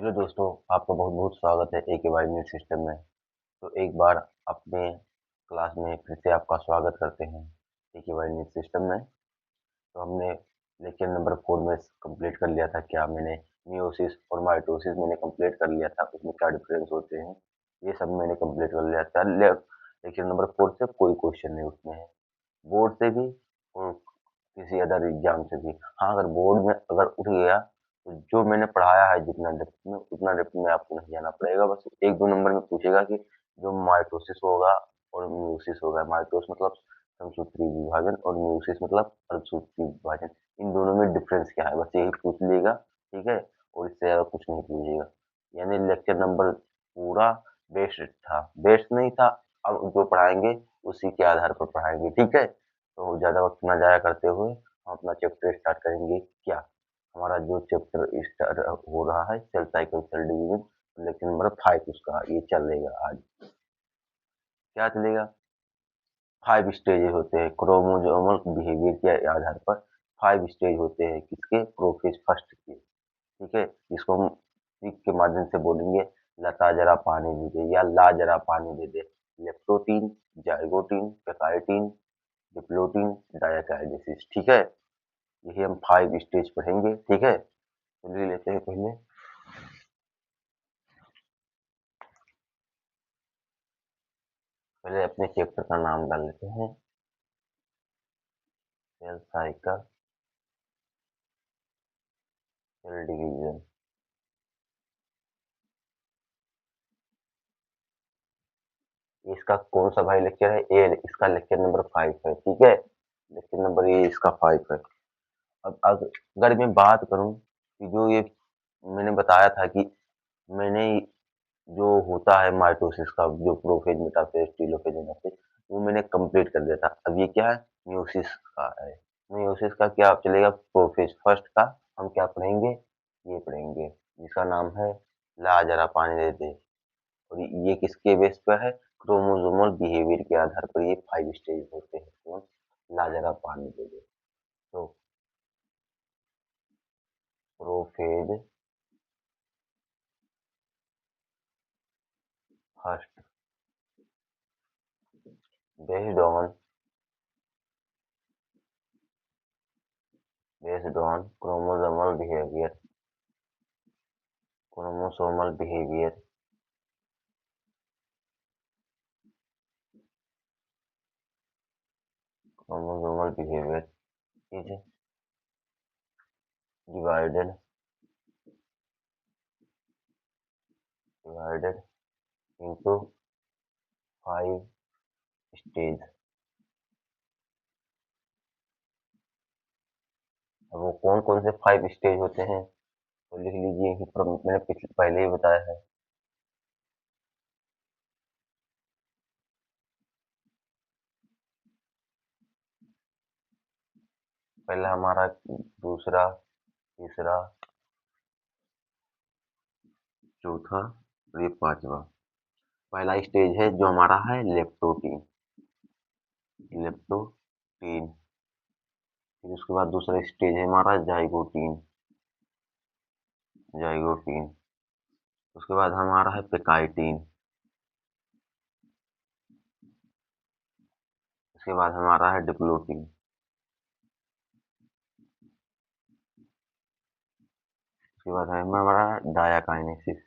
Hello दोस्तों, आपका बहुत-बहुत स्वागत है ए.के.वाई न्यूज़ सिस्टम में। तो एक बार अपने क्लास में फिर से आपका स्वागत करते हैं ए.के.वाई न्यूज़ सिस्टम में। तो हमने लेक्चर नंबर 4 में कंप्लीट कर लिया था क्या मैंने मियोसिस और माइटोसिस मैंने कंप्लीट कर लिया था, उसमें क्या डिफरेंस होते हैं, ये सब मैंने कंप्लीट कर लिया था। लेक्चर नंबर 4 से कोई क्वेश्चन नहीं उठने हैं, बोर्ड से भी और किसी अदर एग्जाम से भी। हाँ, अगर बोर्ड में अगर उठ गया तो जो मैंने पढ़ाया है जितना डेप्थ में उतना डेप्थ में आपको नहीं जाना पड़ेगा। बस 1-2 नंबर में पूछेगा कि जो माइटोसिस होगा और मियोसिस होगा। माइटोसिस मतलब समसूत्री विभाजन और मियोसिस मतलब अर्धसूत्री विभाजन। इन दोनों में डिफरेंस क्या है, बस यही पूछ लेगा, ठीक है? और इससे ज़्यादा कुछ नहीं पूछेगा। यानी लेक्चर नंबर पूरा बेस्ड था, बेस्ड नहीं था। अब जो पढ़ाएँगे उसी के आधार पर पढ़ाएँगे, ठीक है? तो ज़्यादा वक़्त ना ज़ाया करते हुए हम अपना चैप्टर स्टार्ट करेंगे क्या? हमारा जो चैप्टर स्टार्ट हो रहा है cell cycle cell division lecture number 5 उसका ये चलेगा आज। क्या चलेगा? 5 स्टेजेस होते हैं क्रोमोसोमल बिहेवियर के आधार पर। 5 स्टेज होते हैं किसके? प्रोफेज फर्स्ट के, ठीक है? जिसको हम ट्रिक के माध्यम से बोलेंगे लता जरा पानी दे दे या ला जरा पानी दे दे। लेप्टोटीन, जाइगोटीन, पेकाइटिन, डिप्लोटीन, डायाकाइनेसिस, ठीक है? यही हम 5 स्टेज पढ़ेंगे, ठीक है? तो ले लेते हैं पहले। पहले अपने चैप्टर का नाम डाल लेते हैं, सेल साइकिल सेल डिवीजन। इसका कौन सा भाई लेक्चर है? ये इसका लेक्चर नंबर 5 है, ठीक है? लेक्चर नंबर ये इसका 5 है। अब अगर मैं बात करूं कि जो ये मैंने बताया था कि मैंने जो होता है माइटोसिस का जो प्रोफेज, मेटाफेज, टेलोफेज, एनाफेज, वो मैंने कंप्लीट कर दिया था। अब ये क्या है? मियोसिस का है। मियोसिस का क्या चलेगा? प्रोफेज फर्स्ट का हम क्या पढ़ेंगे? ये पढ़ेंगे जिसका नाम है ला जरा पानी दे दे। और ये किसके बेस पर है? क्रोमोसोमल बिहेवियर के आधार पर ये 5 स्टेज होते हैं। कौन? ला जरा पानी दे दे। तो prophase first based on chromosomal behaviour, chromosomal behaviour, chromosomal behaviour is divided divided into 5 stage. अब वो कौन कौन से 5 स्टेज होते हैं तो लिख लीजिए, यहीं पर मैंने पहले ही बताया है। पहला हमारा, दूसरा, तीसरा, चौथा और ये 5वां। पहला स्टेज है जो हमारा है लेप्टोटीन, लेप्टोटीन। फिर उसके बाद दूसरा स्टेज है हमारा जाइगोटीन, जाइगोटीन। उसके बाद हमारा है पेकाइटीन। उसके बाद हमारा है डिप्लोटीन। उसके बाद है हमारा डायाकाइनेसिस।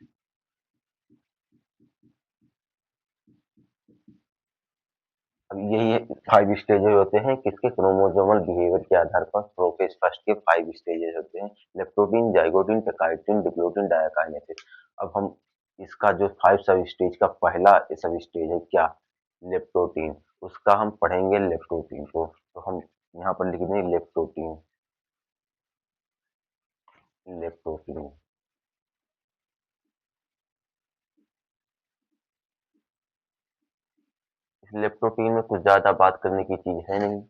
अब यही 5 स्टेजेस होते हैं किसके? क्रोमोसोमल बिहेवियर के आधार पर प्रोफेज फर्स्ट के 5 स्टेजेस होते हैं। Leptotene, zygotene, pachytene, diplotene, diakinesis. अब हम इसका जो 5 सब स्टेज का पहला सब स्टेज है क्या? लेप्टोटीन। उसका हम पढ़ेंगे लेप्टोटीन को, तो हम यहाँ पर लिख देंगे लेप्टोटीन, लेप्टोटीन। लेप्टोप्रीन में कुछ ज़्यादा बात करने की चीज़ है नहीं।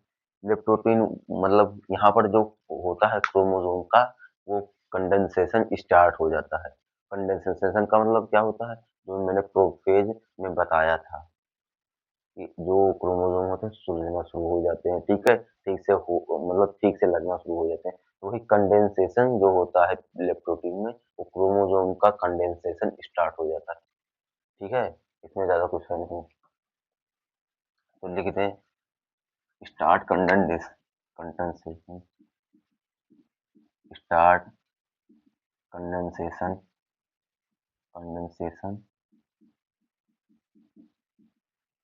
लेप्टोप्रीन मतलब यहाँ पर जो होता है क्रोमोसोम का, वो कंडेंसेशन स्टार्ट हो जाता है। कंडेंसेशन का मतलब क्या होता है? जो मैंने प्रोफेज में बताया था कि जो क्रोमोसोम होते हैं सुलगना शुरू हो जाते हैं, ठीक है? ठीक से हो मतलब ठीक से लगना शुरू हो जाते हैं। तो वही कंडेंसेशन जो होता है लेप्टोप्रीन में, वो क्रोमोसोम का कंडेंसेशन स्टार्ट हो जाता है। ठीक है, इसमें ज़्यादा कुछ है नहीं। तो लिखते हैं start condensation, start condensation, condensation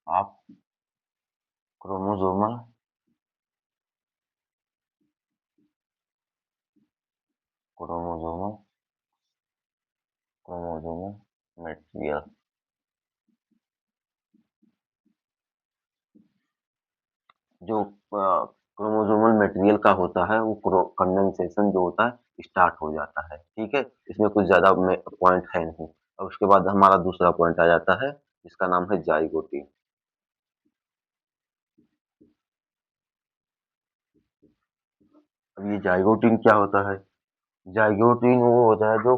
of chromosomal chromosomal chromosomal material. जो क्रोमोसोमल मटेरियल का होता है वो कंडेंसेशन जो होता है स्टार्ट हो जाता है। ठीक है, इसमें कुछ ज्यादा पॉइंट है नहीं। और उसके बाद हमारा दूसरा पॉइंट आ जाता है जिसका नाम है जाइगोटी। अब ये जाइगोटीन क्या होता है? जाइगोटीन वो होता है जो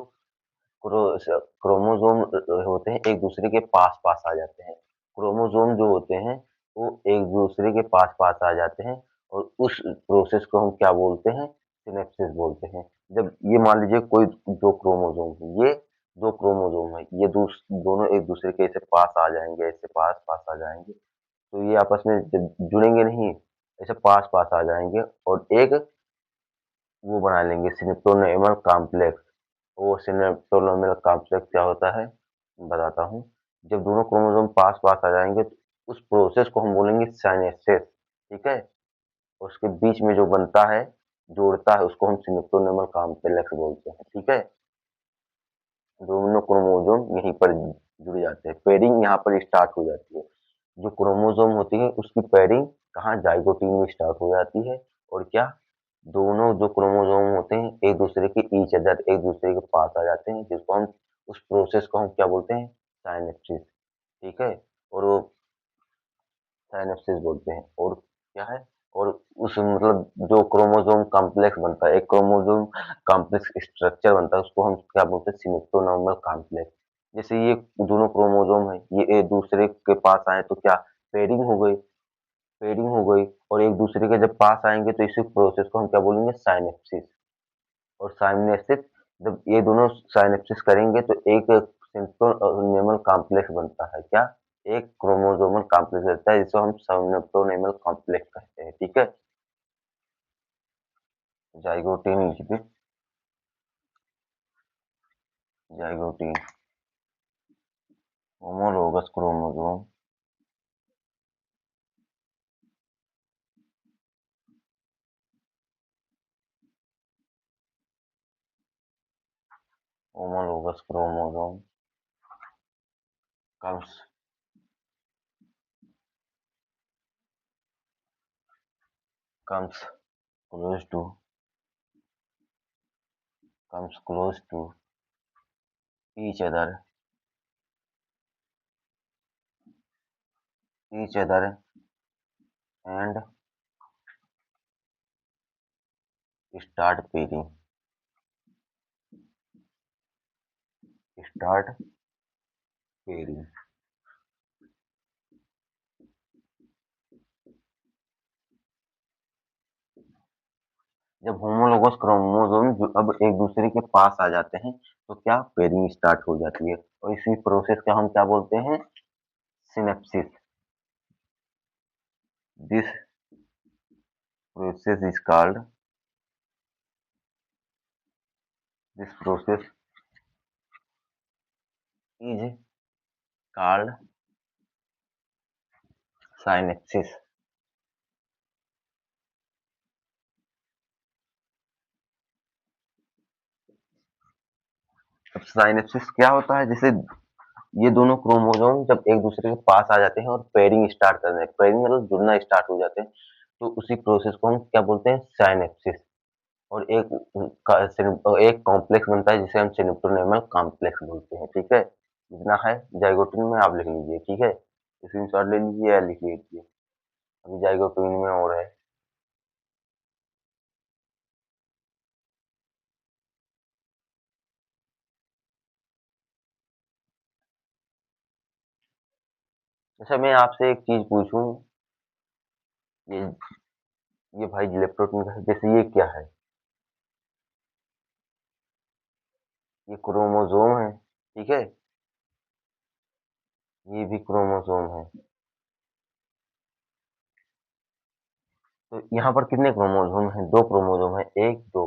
क्रोमोसोम होते हैं एक दूसरे के पास पास आ जाते हैं। क्रोमोसोम जो होते हैं वो एक दूसरे के पास पास आ जाते हैं और उस प्रोसेस को हम क्या बोलते हैं? सिनेप्सिस बोलते हैं। जब ये मान लीजिए कोई दो क्रोमोसोम है, ये दो क्रोमोसोम है, ये दोनों एक दूसरे के ऐसे पास आ जाएंगे, ऐसे पास पास आ जाएंगे, तो ये आपस में जब जुड़ेंगे नहीं, ऐसे पास पास आ जाएंगे और एक वो बना लेंगे सिनेप्टोनेमल कॉम्प्लेक्स। वो सिनेप्टोनेमल कॉम्प्लेक्स क्या होता है बताता हूँ। जब दोनों क्रोमोसोम पास पास आ जाएंगे तो उस प्रोसेस को हम बोलेंगे साइनेप्सिस। ठीक है, उसके बीच में जो बनता है, जोड़ता है, उसको हम सिनेप्टोनेमल कॉम्प्लेक्स बोलते हैं। ठीक है, दोनों क्रोमोसोम यहीं पर जुड़ जाते हैं, पेयरिंग यहाँ पर स्टार्ट हो जाती है। जो क्रोमोसोम होती है उसकी पेयरिंग कहाँ? जाइगोटीन में स्टार्ट हो जाती है। और क्या दोनों जो क्रोमोसोम होते हैं एक दूसरे के ईच अदर एक दूसरे के पास आ जाते हैं, जिसको हम उस प्रोसेस को हम क्या बोलते हैं? साइनेप्सिस। ठीक है, और वो साइनेप्सिस बोलते हैं। और क्या है? और उस मतलब जो क्रोमोसोम कॉम्प्लेक्स बनता है, एक क्रोमोसोम कॉम्प्लेक्स स्ट्रक्चर बनता है, उसको हम क्या बोलते हैं? सिनेप्टोनॉर्मल कॉम्प्लेक्स। जैसे ये दोनों क्रोमोसोम है, ये एक दूसरे के पास आए तो क्या पेयरिंग हो गई, पेयरिंग हो गई, और एक दूसरे के जब पास आएंगे तो इसी प्रोसेस को हम क्या बोलेंगे? साइनेप्सिस। और साइनेप्सिस, जब ये दोनों साइनेप्सिस करेंगे तो एक सिम्प्टोनेमल कॉम्प्लेक्स बनता है। क्या? एक क्रोमोसोमल कॉम्प्लेक्स रहता है जिसको हम सिम्प्टोनेमल कॉम्प्लेक्स कहते हैं। ठीक है, जाइगोटीन लिख दे, zygotene homologous chromosome, homologous chromosome comes comes close to comes close to each other each other and start pairing, start pairing। जब होमोलोगस क्रोमोसोम अब एक दूसरे के पास आ जाते हैं तो क्या पेयरिंग स्टार्ट हो जाती है, और इसी प्रोसेस का हम क्या बोलते हैं? Synapsis. This process is called this process is called synapsis. अब साइनेप्सिस क्या होता है? जैसे ये दोनों क्रोमोसोम जब एक दूसरे के पास आ जाते हैं और पेयरिंग स्टार्ट कर दें, पेयरिंग मतलब जुड़ना स्टार्ट हो जाते हैं, तो उसी प्रोसेस को हम क्या बोलते हैं? साइनेप्सिस। और एक कॉम्प्लेक्स बनता है जिसे हम सिनेप्टोनेमल कॉम्प्लेक्स बोलते हैं। ठीक है, जितना है जाइगोटिन में आप लिख लीजिए। ठीक है, स्क्रीनशॉट ले लीजिए या लिख लीजिए। अभी जाइगोटिन में और है। अच्छा, मैं आपसे एक चीज पूछूं, ये ये भाई लेप्टोप्रोटीन का जैसे ये क्या है? ये क्रोमोसोम है, ठीक है? ये भी क्रोमोसोम है। तो यहाँ पर कितने क्रोमोसोम हैं? 2 क्रोमोसोम हैं, 1, 2।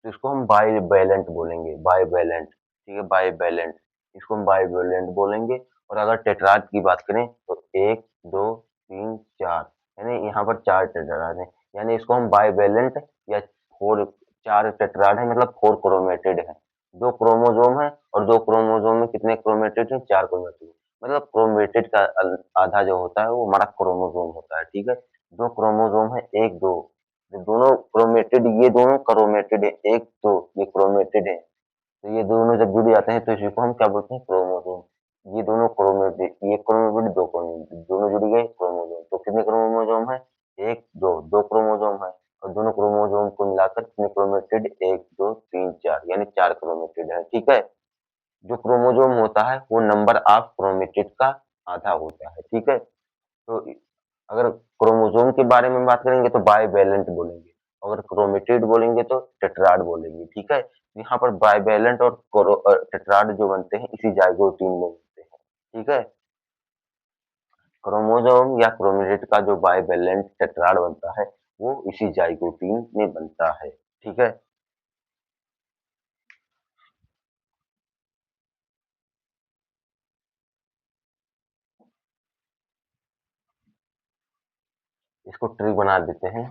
तो इसको हम बाइवैलेंट बोलेंगे, बाइवैलेंट, ठीक है? बाइवैलेंट, इसको हम बाइवैलेंट बोलेंगे। और अगर टेट्राड की बात करें तो 1, 2, 3, 4, यानी यहाँ पर 4 टेट्राड हैं। यानी इसको हम बाइवैलेंट या 4, 4 टेट्राड है, मतलब 4 क्रोमेटिड है। 2 क्रोमोसोम है और 2 क्रोमोसोम में कितने क्रोमेटिड हैं? 4 क्रोमेटिड। मतलब क्रोमेटिड का आधा जो होता है वो हमारा क्रोमोसोम होता है, ठीक है? 2 क्रोमोसोम है, 1, 2। ये दोनों क्रोमेटिड, ये दोनों क्रोमेटिड है, 1, 2 ये क्रोमेटिड है। तो ये दोनों जब जुड़ जाते हैं तो इसी को हम क्या बोलते हैं? क्रोमोसोम। ये दोनों क्रोमेटिड, ये क्रोमेटिड, 2 क्रोमेटिड, दोनों जुड़ गए क्रोमोसोम। तो कितने क्रोमोसोम है? 1, 2, 2 क्रोमोसोम है। और दोनों क्रोमोसोम को मिलाकर कितने क्रोमेटिड? 1, 2, 3, 4, यानी 4 क्रोमेटिड है, ठीक है? जो क्रोमोसोम होता है वो नंबर ऑफ क्रोमेटिड का आधा होता है, ठीक है? तो अगर क्रोमोसोम के बारे में बात करेंगे तो बाइवैलेंट बोलेंगे, अगर क्रोमेटिड बोलेंगे तो टेट्राड बोलेंगे, ठीक है? यहाँ पर बाइवैलेंट और टेट्राड जो बनते हैं इसी जाइगोट में बनते हैं, ठीक है? क्रोमोसोम या क्रोमेटिड का जो बाइवैलेंट टेट्राड बनता है वो इसी जाइगोटीन में बनता है, ठीक है? इसको ट्री बना देते हैं।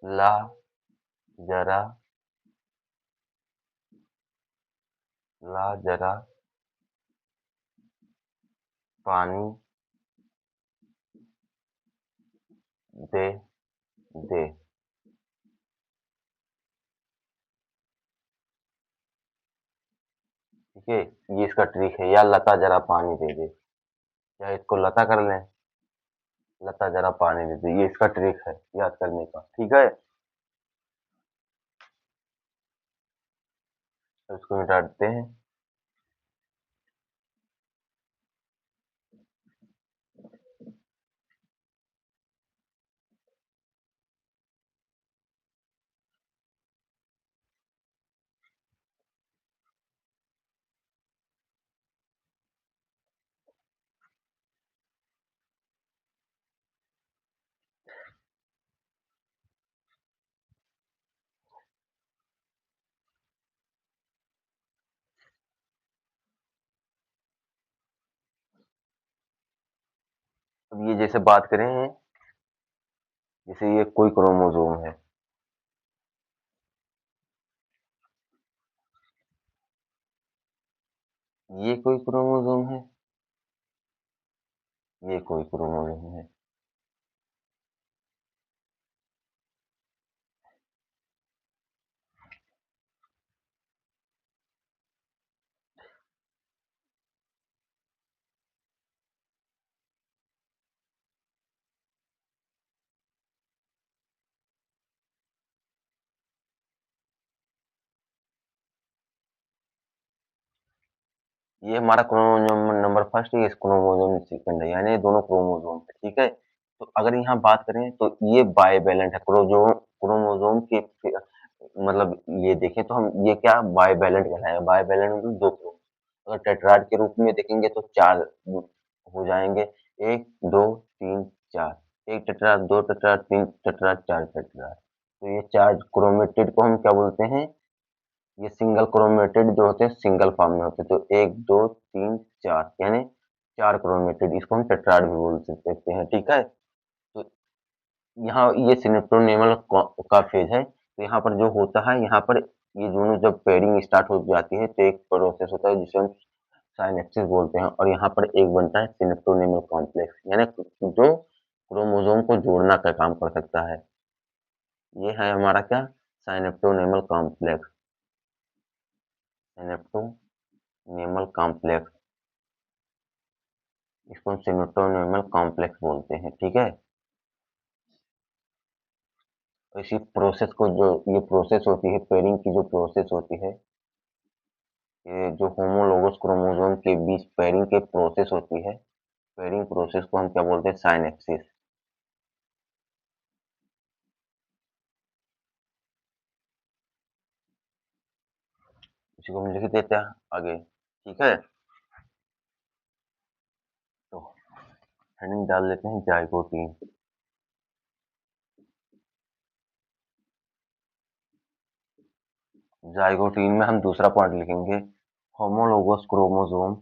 ला जरा, ला जरा पानी दे दे, ठीक है? ये इसका ट्रिक है। या लता जरा पानी दे दे, या इसको लता कर लें, लता जरा पानी दे दे, ये इसका ट्रिक है याद करने का, ठीक है? तो इसको मिटा देते हैं। अब ये जैसे बात करें, जैसे ये कोई क्रोमोसोम है, ये कोई क्रोमोसोम है, ये कोई क्रोमोसोम है। ये हमारा क्रोमोसोम नंबर फर्स्ट, ये क्रोमोसोम सेकंड है, यानी ये दोनों क्रोमोसोम है, ठीक है? तो अगर यहाँ बात करें तो ये बाइवैलेंट है। क्रोमोसोम के मतलब ये देखें तो हम ये क्या बाइवैलेंट कहलाएगा? बाइवैलेंट मतलब 2 क्रोमोसोम। अगर टेट्राड के रूप में देखेंगे तो 4 हो जाएंगे, 1, 2, 3, 4। 1 टेट्राड, 2 टेट्राड, 3 टेट्राड, 4 टेट्राड। तो ये 4 क्रोमेटिड को हम क्या बोलते हैं? ये सिंगल क्रोमेटिड जो होते हैं सिंगल फॉर्म में होते हैं। तो 1, 2, 3, 4, यानी 4 क्रोमेटिड, इसको हम टेट्राड भी बोल सकते हैं, ठीक है? तो यहाँ ये सिनेप्टोनेमल का फेज है। तो यहाँ पर जो होता है, यहाँ पर ये दोनों जब पेयरिंग स्टार्ट हो जाती है तो एक प्रोसेस होता है जिसे हम साइनेप्सिस बोलते हैं, और यहाँ पर एक बनता है सिनेप्टोनेमल कॉम्प्लेक्स, यानी जो क्रोमोसोम को जोड़ना का काम कर सकता है। ये है हमारा क्या? साइनेप्टोनेमल कॉम्प्लेक्स, सिनेप्टोनेमल कॉम्प्लेक्स, इसको हम सिनेप्टोनेमल कॉम्प्लेक्स बोलते हैं, ठीक है? और इसी प्रोसेस को, जो ये प्रोसेस होती है पेयरिंग की, जो प्रोसेस होती है, ये जो होमोलोगस क्रोमोसोम के बीच पेयरिंग के प्रोसेस होती है, पेयरिंग प्रोसेस को हम क्या बोलते हैं? साइनेप्सिस। इसी को हम लिख देते हैं आगे, ठीक है। तो हेडिंग डाल देते हैं जाइगोटीन। जाइगोटीन में हम दूसरा पॉइंट लिखेंगे, homologous chromosome,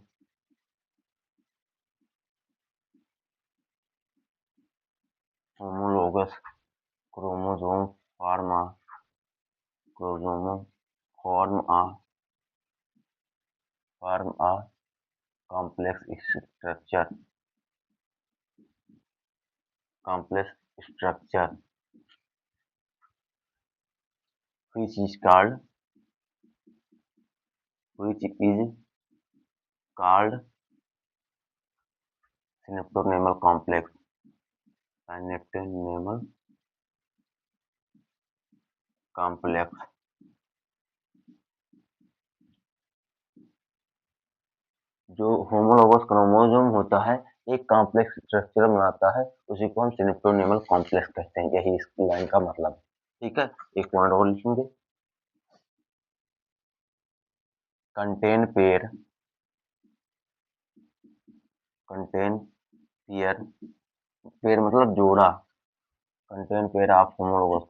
homologous chromosome chromosome form a complex structure which is called synaptonemal complex। जो होमोलोगस क्रोमोसोम होता है एक कॉम्प्लेक्स स्ट्रक्चर बनाता है, उसी को हम सिनेप्टोनेमल कॉम्प्लेक्स कहते हैं। यही इस लाइन का मतलब है, ठीक है। एक पॉइंट और लिखेंगे, कंटेन पेयर पेयर मतलब जोड़ा, contain pair of homologous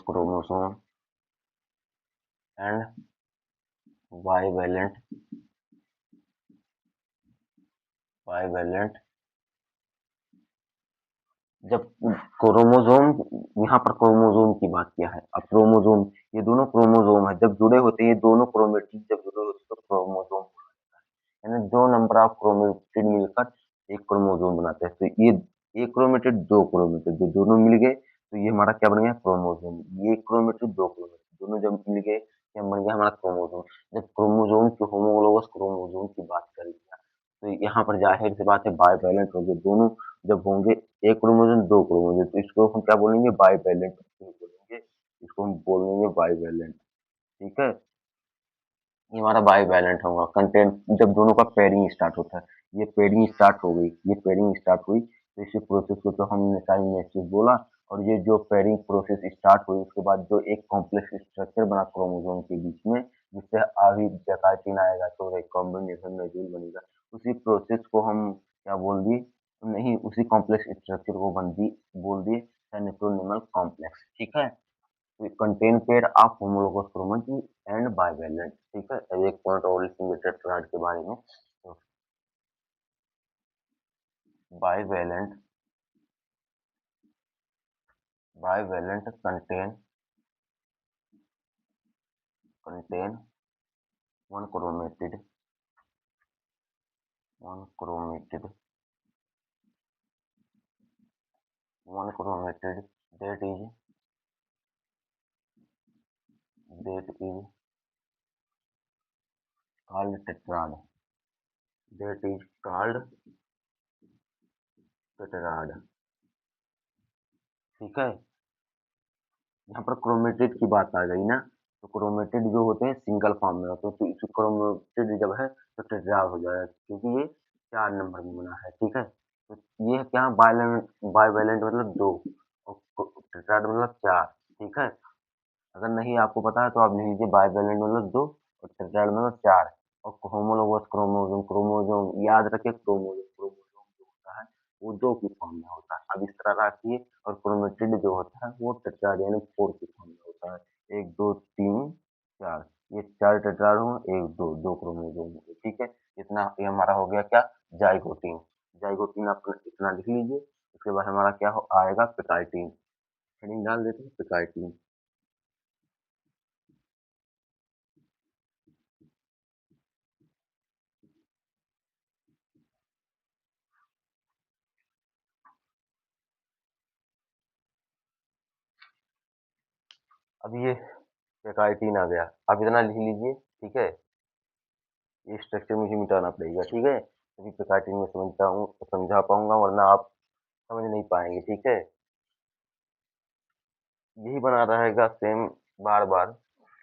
chromosome and bivalent जब क्रोमोसोम, यहाँ पर क्रोमोसोम की बात किया है, अब क्रोमोसोम, ये दोनों क्रोमोसोम है, जब जुड़े होते हैं ये दोनों क्रोमेटिड जब जुड़े होते हैं तो क्रोमोसोम, यानी दो नंबर ऑफ क्रोमेटिड मिलकर एक क्रोमोसोम बनाते हैं। तो ये एक क्रोमेटिड दो क्रोमेटिड जो दोनों मिल गए तो ये हमारा क्या बन गया, क्रोमोसोम। ये क्रोमेटिड दो क्रोमेटिड दोनों जब मिल गए क्या बन गया, हमारा क्रोमोसोम। जब क्रोमोसोम की होमोलोगस क्रोमोसोम की बात करें तो यहाँ पर जाहिर सी बात है बाइवैलेंट होंगे दोनों, जब होंगे एक क्रोमोसोम दो क्रोमोसोम तो इसको हम क्या बोलेंगे, बाइवैलेंट बोलेंगे, इसको हम बोलेंगे बाइवैलेंट, ठीक है। ये हमारा बाइवैलेंट होगा कंटेंट जब दोनों का पेयरिंग स्टार्ट होता है। ये पेयरिंग स्टार्ट हो गई, ये पेयरिंग स्टार्ट हुई तो इसी प्रोसेस को तो हमने काइनेसिस बोला। और ये जो पेयरिंग प्रोसेस स्टार्ट हुई उसके बाद जो एक कॉम्प्लेक्स स्ट्रक्चर बना क्रोमोसोम के बीच में, जिससे आगे जकार्टिन आएगा तो रिकॉम्बिनेशन मॉड्यूल बनेगा, उसी प्रोसेस को हम क्या बोल दिए, नहीं उसी कॉम्प्लेक्स स्ट्रक्चर को बोल दिए सेंट्रोनिमल कॉम्प्लेक्स, ठीक है। Contain pair of homologous chromatin and bivalent, ठीक है। अब एक पॉइंट और लिखेंगे टेट्राड के बारे में, तो bivalent bivalent contain one chromatid one chromatid one chromatid that is called tetrad, that is called tetrad, ठीक है। यहाँ पर क्रोमेटिड की बात आ गई ना, तो क्रोमेटिड जो होते हैं सिंगल फॉर्म में होते हैं, तो इस क्रोमेटिड जब है तो टेट्राड हो जाएगा क्योंकि ये 4 नंबर में बना है, ठीक है। तो ये क्या बाइवैलेंट मतलब 2 और टेट्राड मतलब 4, ठीक है। अगर नहीं आपको पता है तो आप लिख लीजिए बाइवैलेंट मतलब 2 और टेट्राड मतलब 4। और होमोलोगस क्रोमोसोम क्रोमोसोम याद रखिए, क्रोमोसोम जो होता है वो 2 की फॉर्म में होता है, अब इस तरह रखिए। और क्रोमेटिड जो होता है वो टेट्राड यानी 4 की फॉर्म में होता है, 1 2 3 4, ये 4 टेट्राड हों, 1 2 2 क्रोमोसोम होंगे, ठीक है। इतना ये हमारा हो गया क्या, जाइगोटीन। जाइगोटीन आप इतना लिख लीजिए। उसके बाद हमारा क्या आएगा, पिकाइटीन। हेडिंग डाल देते हैं पिकाइटीन। अब ये पिकाइटीन आ गया, आप इतना लिख लीजिए, ठीक है। ये स्ट्रक्चर मुझे मिटाना पड़ेगा, ठीक है, तभी पिकाइटीन में समझा पाऊंगा, वरना आप समझ नहीं पाएंगे, ठीक है। यही बना रहेगा सेम बार बार।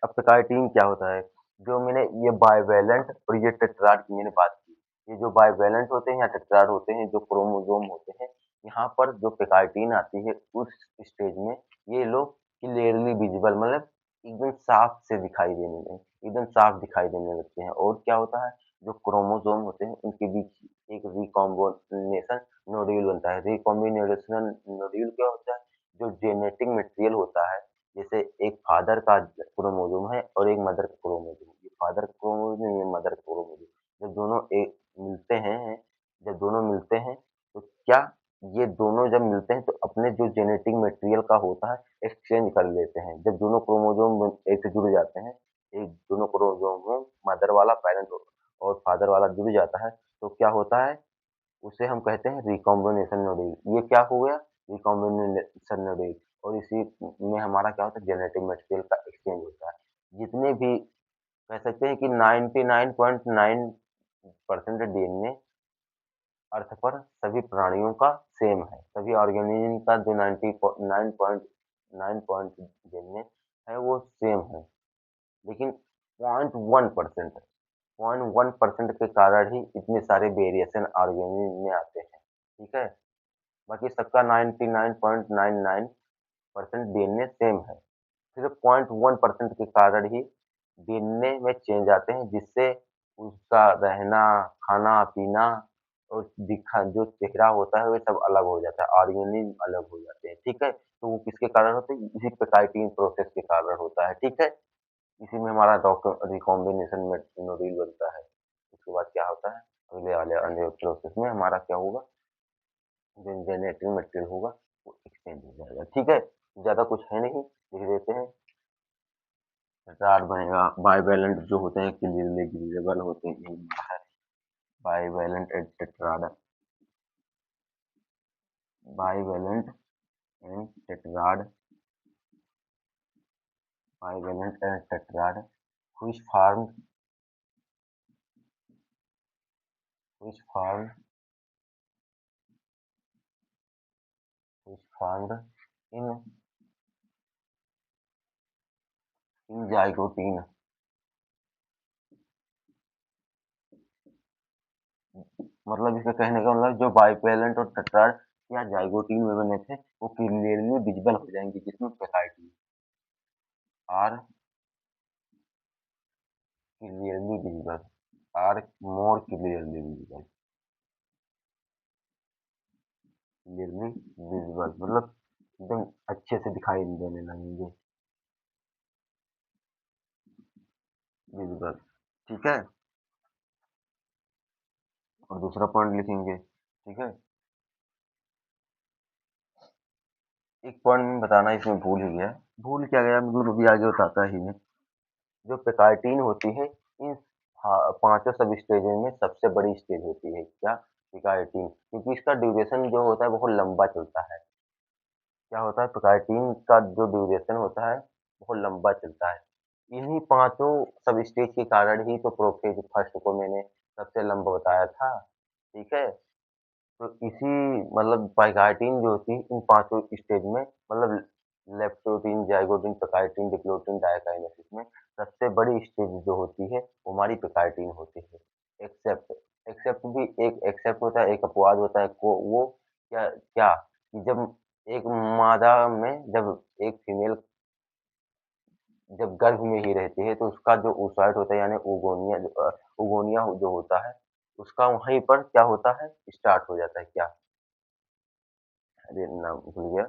अब पिकाइटीन क्या होता है, जो मैंने ये बाइवैलेंट और ये टेट्राड की मैंने बात की, ये जो बाइवैलेंट होते हैं या टेट्राड होते हैं जो क्रोमोसोम होते हैं, यहाँ पर जो पेकाइटिन आती है उस स्टेज में ये लोग क्लियरली विजिबल मतलब एकदम साफ से दिखाई देने लगे, एकदम साफ दिखाई देने लगते हैं। और क्या होता है, जो क्रोमोसोम होते हैं उनके बीच एक रिकॉम्बिनेशन नोड्यूल बनता है। रिकॉम्बिनेशन नोड्यूल क्या होता है, जो जेनेटिक मटेरियल होता है, जैसे एक फादर का क्रोमोसोम है और एक मदर का क्रोमोसोम, ये फादर का क्रोमोसोम, ये मदर का क्रोमोसोम, जब दोनों एक मिलते हैं, जब दोनों मिलते हैं तो क्या ये दोनों जब मिलते हैं तो अपने जो जेनेटिक मटेरियल का होता है एक्सचेंज कर लेते हैं। जब दोनों क्रोमोसोम एक से जुड़ जाते हैं, एक दोनों क्रोमोसोम मदर वाला पैरेंट और फादर वाला जुड़ जाता है, तो क्या होता है, उसे हम कहते हैं रिकॉम्बिनेशन नोड्यूल। ये क्या हो गया, रिकॉम्बिनेशन नोड्यूल। और इसी में हमारा क्या होता है, जेनेटिक मटेरियल का एक्सचेंज होता है। जितने भी कह सकते हैं कि 99.9% डीएनए अर्थ पर सभी प्राणियों का सेम है। सभी ऑर्गेनिज्म का जो 99.9 डीएनए है वो सेम है। लेकिन 0.1% 0.1% के कारण ही इतने सारे वेरिएशन ऑर्गेनिज्म में आते हैं। ठीक है? बाकी सबका 99.99% डीएनए सेम है। सिर्फ 0.1% के कारण ही डीएनए में चेंज आते हैं, जिससे उसका रहना, खाना-पीना और दिखा जो चेहरा होता है वो सब अलग हो जाता है, ऑर्गेनिज़्म अलग हो जाते हैं, ठीक है? तो वो किसके कारण होते हैं? इसी पेप्टाइड प्रोसेस के कारण होता है, ठीक है? इसी में हमारा रिकॉम्बिनेशन में नोड्यूल बनता है। उसके बाद क्या होता है? अगले वाले अन्य प्रोसेस में हमारा क्या होगा? जो जेनेटिक मटेरियल होगा वो एक्सचेंज हो जाएगा, ठीक है? ज़्यादा कुछ है नहीं, लिख देते हैं। टेट्राड बनेगा, बाइवैलेंट जो होते हैं क्लियरली विजिबल होते हैं, यही है bivalent and tetrad. Bivalent and tetrad, bivalent and tetrad which formed which formed which formed in in zygote। मतलब इसका कहने का मतलब जो बाइवैलेंट और टेट्राड या ज़ाइगोटीन में बने थे, वो क्लियरली विजिबल हो जाएँगे जिसमें peptide are clearly visible, are more clearly visible, clearly visible मतलब एकदम अच्छे से दिखाई देने लगेंगे, विजिबल, ठीक है? और दूसरा पॉइंट लिखेंगे, ठीक है? एक पॉइंट में बताना इसमें भूल ही गया, भूल क्या गया मतलब अभी आगे बताता ही है। जो पेकाइटिन होती है, इन पांचों सब स्टेजों में सबसे बड़ी स्टेज होती है क्या, पेकाइटिन, क्योंकि इसका ड्यूरेशन जो होता है बहुत लंबा चलता है। क्या होता है, पेकाइटिन का जो ड्यूरेशन होता है बहुत लंबा चलता है। इन्हीं पांचों सब स्टेज के कारण ही तो प्रोफेज फर्स्ट को मैंने सबसे लंबा बताया था, ठीक है? तो इसी मतलब पेकाइटिन जो होती है इन पांचों स्टेज में मतलब लेप्टोटीन, ज़ाइगोटीन, पेकाइटिन, डिप्लोटीन, डायकाइनेसिस में सबसे बड़ी स्टेज जो होती है वो हमारी पेकाइटिन होती है। एक्सेप्ट एक्सेप्ट भी एक एक्सेप्ट होता है, एक अपवाद होता है, को वो क्या क्या कि जब एक मादा में जब एक फीमेल जब गर्भ में ही रहती है तो उसका जो oocyte होता है यानी ओगोनिया जो होता है, उसका वहीं पर क्या होता है, स्टार्ट हो जाता है क्या? अरे नाम भूल गया,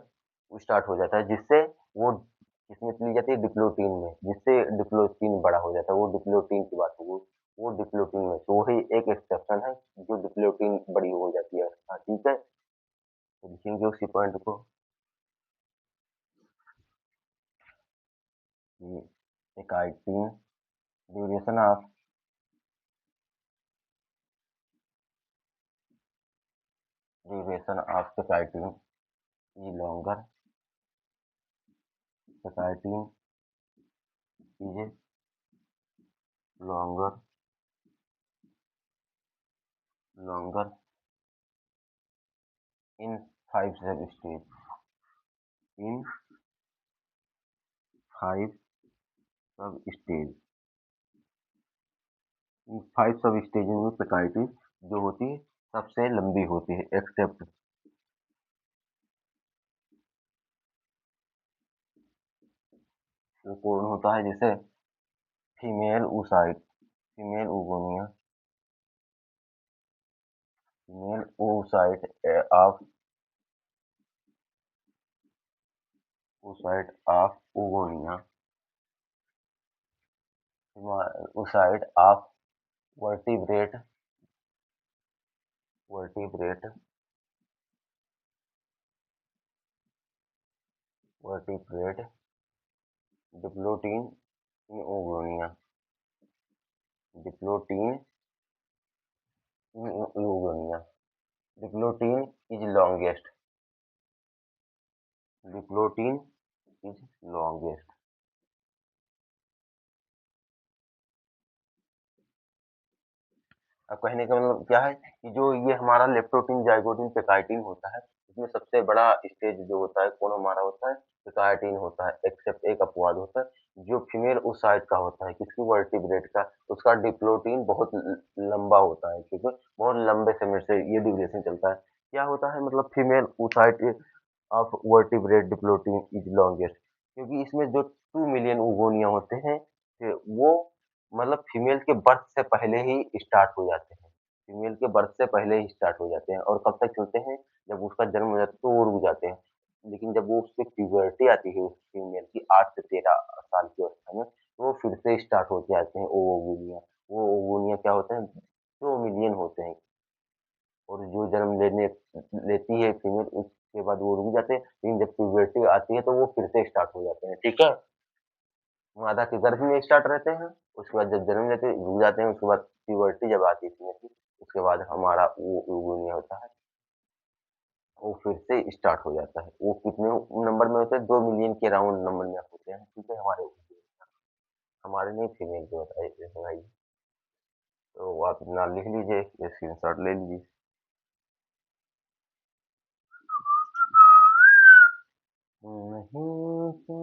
वो स्टार्ट हो जाता है जिससे वो किसमें चली जाती है, डिप्लोटीन में, जिससे डिप्लोटीन बड़ा हो जाता है, वो डिप्लोटीन की बात है वो डिप्लोटीन में, तो वही एक एक्सेप्शन है जो डिप्लोटीन बड़ी हो जाती है, हाँ, ठीक है? तो लिखेंगे उसी पॉइंट को कि pachytene duration of pachytene is longer, pachytene is longer longer in 5 सब स्टेज, इन 5 सब स्टेज, इन 5 सब स्टेज में पेकाइटिस जो होती है सबसे लंबी होती है, एक्सेप्ट जो पूर्ण होता है, जैसे female oocyte, female oogonia, female oocyte of oogonia, oocyte of vertebrate, vertebrate, vertebrate diplotin in oogonia, diplotin in oogonia, diplotin is longest, diplotin is longest. अब कहने का मतलब क्या है कि जो ये हमारा लेप्टोप्टीन, जाइगोटिन, पेकाइटिन होता है, इसमें सबसे बड़ा स्टेज जो होता है कौन हमारा होता है? पेकाइटिन होता है, एक्सेप्ट एक अपवाद होता है जो फीमेल oocyte का होता है, किसकी? वर्टिब्रेट का। उसका डिप्लोटीन बहुत लंबा होता है, क्योंकि बहुत लंबे समय से ये ड्यूरेशन चलता है। क्या होता है मतलब female oocyte of vertebrate diplotene is longest, क्योंकि इसमें जो 2 मिलियन ओगोनिया होते हैं वो मतलब फीमेल के बर्थ से पहले ही स्टार्ट हो जाते हैं। फीमेल के बर्थ से पहले ही स्टार्ट हो जाते हैं और कब तक चलते हैं? जब उसका जन्म हो जाता है तो वो रुक जाते हैं। लेकिन जब वो उसकी प्यूबर्टी आती है उस फीमेल की 8 से 13 साल की अवस्था में, तो वो फिर से स्टार्ट हो जाते हैं ओवुनिया। वो ओवुनिया क्या होते हैं? 2 मिलियन होते हैं और जो जन्म लेने लेती है फीमेल उसके बाद वो रुक जाते हैं, लेकिन जब प्यूबर्टी आती है तो वो फिर से स्टार्ट हो जाते हैं, ठीक है? मादा के गर्भ में स्टार्ट रहते हैं, उसके बाद जब जन्म लेते रुक जाते हैं, उसके बाद प्यूबर्टी जब आती है फीमेल की, उसके बाद हमारा वो ओवुनिया होता है, वो फिर से स्टार्ट हो जाता है। वो कितने नंबर में होते हैं? 2 मिलियन के अराउंड नंबर में होते हैं, ठीक है? हमारे नहीं, फीमेल के बताइए जैसे भाई। तो आप अपना लिख लीजिए, ये स्क्रीनशॉट ले लीजिए। नहीं तो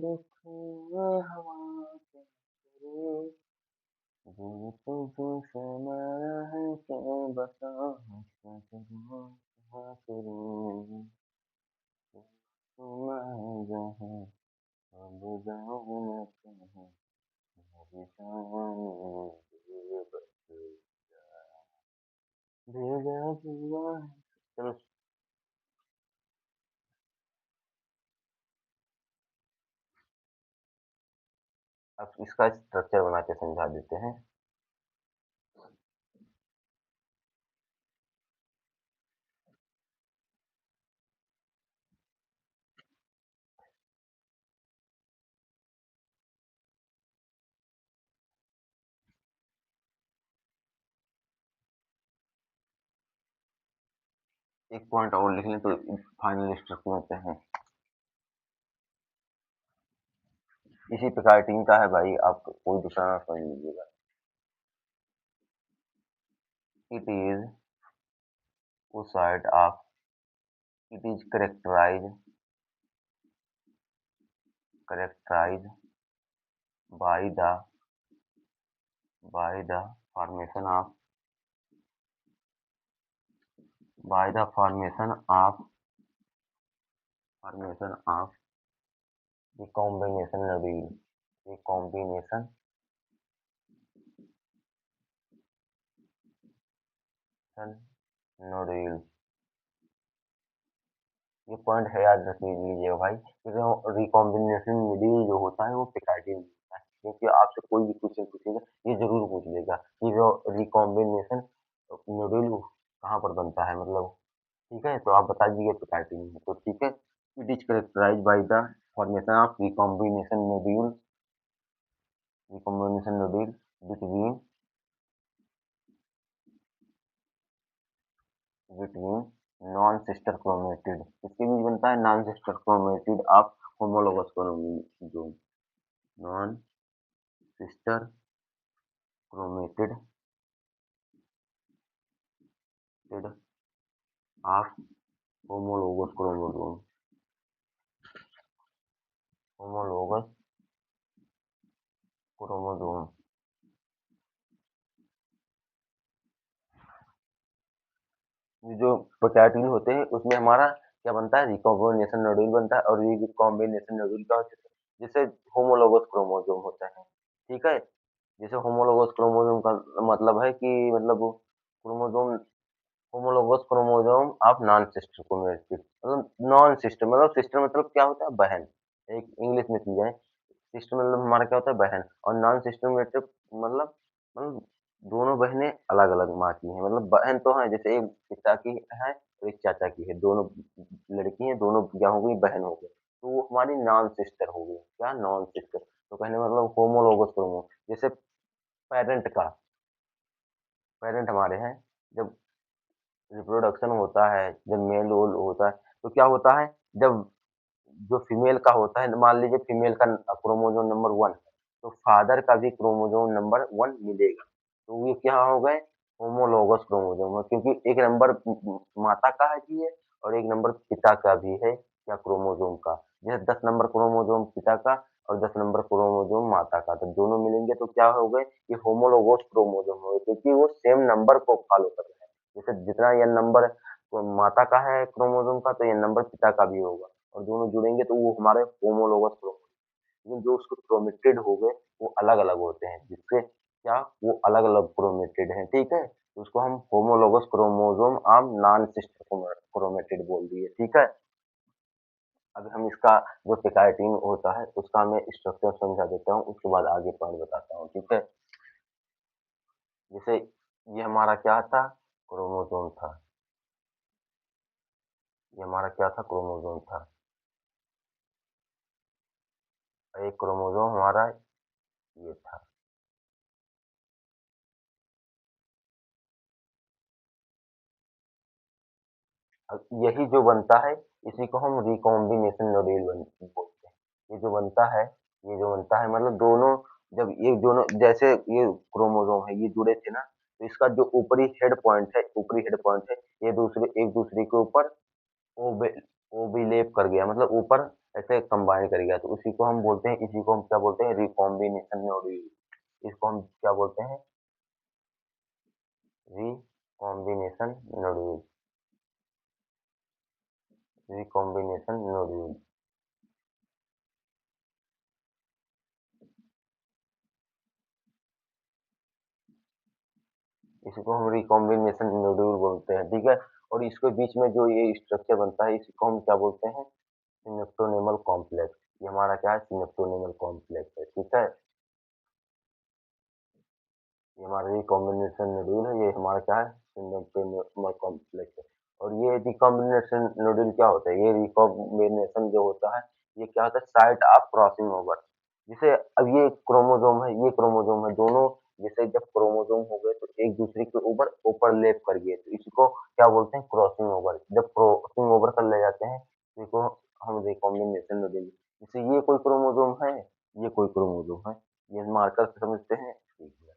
रखूंगा हवा के करे, दिल तुझे समाया है क्या बता, क्या करूँ क्या करूँ, मैं जहाँ अब जाऊँ मैं कहाँ, मेरी जान ये बस भेजा हुआ है। चलो, अब इसका स्ट्रक्चर बना के समझा देते हैं। एक पॉइंट और लिख लें तो फाइनल स्ट्रक्चर होते हैं। इसी प्रकार टीम का है भाई, आप कोई दूसरा ना समझ लीजिएगा। It is oocyte of, it is characterized by the formation of, by the formation of recombination nodule, recombination nodule। ये पॉइंट है, याद रख लीजिएगा भाई, क्योंकि रिकॉम्बिनेशन नोड्यूल जो होता है वो पिकार्डिन होता है, क्योंकि आपसे कोई भी क्वेश्चन पूछेगा ये जरूर पूछ लेगा कि जो रिकॉम्बिनेशन नोड्यूल कहाँ पर बनता है मतलब, ठीक है? तो आप बता दीजिए पिकार्डिन है तो ठीक है। It is characterised by the formation of recombination nodule between between non sister chromatid. इसके बीच बनता है non sister chromatid of homologous chromosome, non sister chromatid of homologous chromosome, homologous chromosome. ये जो प्रोकैरियोट होते हैं उसमें हमारा क्या बनता है? रिकॉम्बिनेशन नोड्यूल बनता है, और ये रिकॉम्बिनेशन नोड्यूल क्या होता है? जैसे होमोलोगस क्रोमोसोम होते हैं, ठीक है? जैसे होमोलोगस क्रोमोसोम का मतलब है कि मतलब chromosome homologous chromosome of non sister chromatid मतलब नॉन सिस्टर मतलब सिस्टर मतलब क्या होता है? बहन। एक इंग्लिश में समझाएँ, सिस्टर मतलब हमारा क्या होता है? बहन और नॉन सिस्टमैटिक मतलब दोनों बहनें अलग-अलग माँ की हैं, मतलब बहन तो हैं जैसे एक पिता की है और एक चाचा की है, दोनों लड़की हैं, दोनों क्या हो गई? बहन हो गई। तो वो हमारी नॉन सिस्टर हो गई, क्या? Non sister. तो कहने का मतलब होमोलोगस क्रोमो जैसे पैरेंट का पैरेंट हमारे हैं, जब रिप्रोडक्शन होता है, जब मेल वोल होता है, तो क्या होता है? जब जो फीमेल का होता है, मान लीजिए फीमेल का क्रोमोसोम नंबर 1 है, तो फादर का भी क्रोमोसोम नंबर 1 मिलेगा। तो ये क्या हो गए? होमोलोगस क्रोमोसोम है क्योंकि एक नंबर माता का है भी है और एक नंबर पिता का भी है, क्या? क्रोमोसोम का। जैसे 10 नंबर क्रोमोसोम पिता का और 10 नंबर क्रोमोसोम माता का, तो दोनों मिलेंगे तो क्या हो गए? ये होमोलोगस क्रोमोसोम हो गए क्योंकि वो सेम नंबर को फॉलो कर रहे हैं। जैसे जितना ये नंबर माता का है क्रोमोसोम का, तो ये नंबर पिता का भी होगा। और दोनों जुड़ेंगे तो वो हमारे होमोलोगस क्रोमोसोम लेकिन जो उसको क्रोमेटिड हो गए वो अलग-अलग होते हैं जिससे क्या वो अलग-अलग क्रोमेटिड हैं, ठीक है? तो उसको हम homologous chromosome of non sister chromatid बोल दिए, ठीक है? अब हम इसका जो पिकायटीन होता है उसका मैं स्ट्रक्चर समझा देता हूँ, उसके बाद आगे पॉइंट बताता हूँ, ठीक है? जैसे ये हमारा क्या था? क्रोमोसोम था। ये हमारा क्या था? क्रोमोसोम था। और एक क्रोमोसोम हमारा ये था। अब यही जो बनता है इसी को हम रिकॉम्बिनेशन मॉड्यूल बोलते हैं। ये जो बनता है मतलब दोनों जब ये दोनों जैसे ये क्रोमोसोम है ये जुड़े थे ना तो इसका जो ऊपरी हेड पॉइंट है ये दूसरे एक दूसरे के ऊपर ओबे ओबिलेप कर गया मतलब ऊपर ऐसे कंबाइन कर गया तो उसी को हम बोलते हैं इसी को हम क्या बोलते हैं रिकॉम्बिनेशन मॉड्यूल इसको हम क्या बोलते हैं रिकॉम्बिनेशन मॉड्यूल रिकॉम्बिनेशन मॉड्यूल इसको हम रिकॉम्बिनेशन मॉड्यूल बोलते हैं, ठीक है? और इसके बीच में जो ये स्ट्रक्चर बनता है, इसको हम क्या बोलते हैं? Synaptonemal complex. ये हमारा क्या है? सिनेप्टोनेमल कॉम्प्लेक्स है, ठीक है? ये हमारा रिकॉम्बिनेशन मॉड्यूल है, ये हमारा क्या है? सिनेप्टोनेमल कॉम्प्लेक्स है। और ये रिकॉम्बिनेशन मॉड्यूल क्या होता है? ये रिकॉम्बिनेशन जो होता है, ये क्या होता है? Site of crossing over. जैसे अब ये क्रोमोसोम है, दोनों जैसे जब क्रोमोसोम हो गए तो एक दूसरे के ऊपर ओवरलैप कर गए, तो इसको क्या बोलते हैं? Crossing over. जब क्रॉसिंग ओवर कर ले जाते हैं, तो इसको हम रिकॉम्बिनेशन मॉड्यूल जैसे ये कोई क्रोमोसोम है, ये कोई क्रोमोसोम है, ये मार्कर से समझते हैं? ठीक है।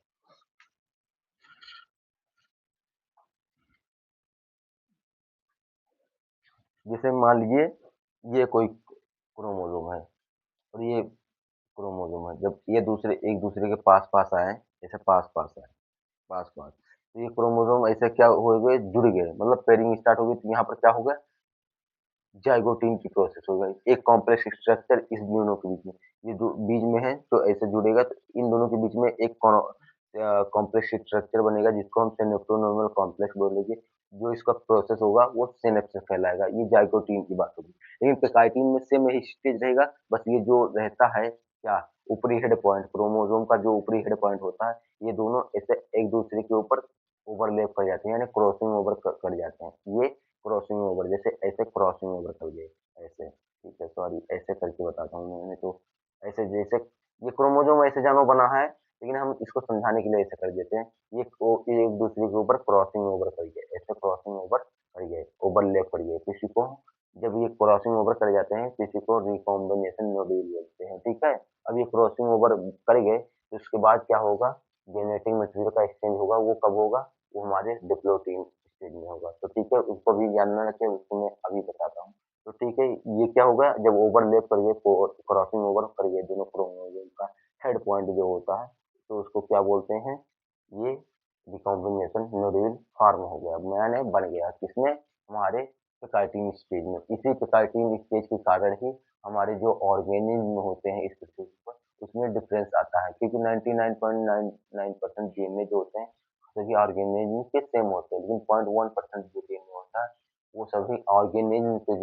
जैसे मान लीजिए ये कोई क्रोमोसोम है और ये क्रोमोसोम है जब ये दूसरे एक दूसरे के पास पास आए जैसे पास पास आए पास पास तो ये क्रोमोसोम ऐसे क्या हो गए जुड़ गए मतलब पेयरिंग स्टार्ट हो गई तो यहाँ पर क्या होगा जाइगोटिन की प्रोसेस होगा एक कॉम्प्लेक्स स्ट्रक्चर इस दोनों के बीच में ये दो बीच में है तो ऐसे जुड़ेगा तो इन दोनों के बीच में एक कॉम्प्लेक्स स्ट्रक्चर बनेगा जिसको हम सिनेप्टोनर्मल कॉम्प्लेक्स बोलेंगे जो इसका प्रोसेस होगा वो सिनेप्स से फैलाएगा ये जाइगोटिन की बात होगी लेकिन पेकाइटिन में सेम यही स्टेज रहेगा बस ये जो रहता है क्या ऊपरी हेड पॉइंट क्रोमोसोम का जो ऊपरी हेड पॉइंट होता है ये दोनों ऐसे एक दूसरे के ऊपर ओवरलैप कर जाते हैं यानी क्रॉसिंग ओवर कर जाते हैं ये क्रॉसिंग ओवर जैसे ऐसे क्रॉसिंग ओवर कर गए ऐसे ठीक है सॉरी ऐसे करके बताता हूँ मैंने तो ऐसे जैसे ये क्रोमोसोम ऐसे जानो बना है लेकिन हम इसको समझाने के लिए ऐसे कर देते हैं ये एक दूसरे के ऊपर क्रॉसिंग ओवर कर गए ऐसे क्रॉसिंग ओवर कर गए ओवरलैप कर गए किसी को जब ये क्रॉसिंग ओवर कर जाते हैं किसी को रिकॉम्बिनेशन मॉड्यूल बोलते हैं ठीक है अब ये क्रॉसिंग ओवर कर गए तो उसके बाद क्या होगा जेनेटिक मटेरियल का एक्सचेंज होगा वो कब होगा वो हमारे डिप्लोटीन स्टेज में होगा तो ठीक है उसको भी ध्यान में रखें उसको मैं अभी बताता हूँ तो ठीक है ये क्या होगा जब ओवरलैप करिए क्रॉसिंग ओवर करिए दोनों क्रोमोसोम का हेड पॉइंट जो होता है तो उसको क्या बोलते हैं ये रिकॉम्बिनेशन नोड्यूल फॉर्म हो गया मैंने बन गया किसमें हमारे पिकाइटिन स्टेज में इसी पिकाइटिन स्टेज के कारण ही हमारे जो ऑर्गेनिज्म होते हैं इस स्टेज पर, उसमें डिफरेंस आता है, क्योंकि 99.99% डीएनए जो होते हैं सभी ऑर्गेनिज्म के सेम होते हैं, लेकिन 0.1% जो डीएनए होता है वो सभी ऑर्गेनिज्म से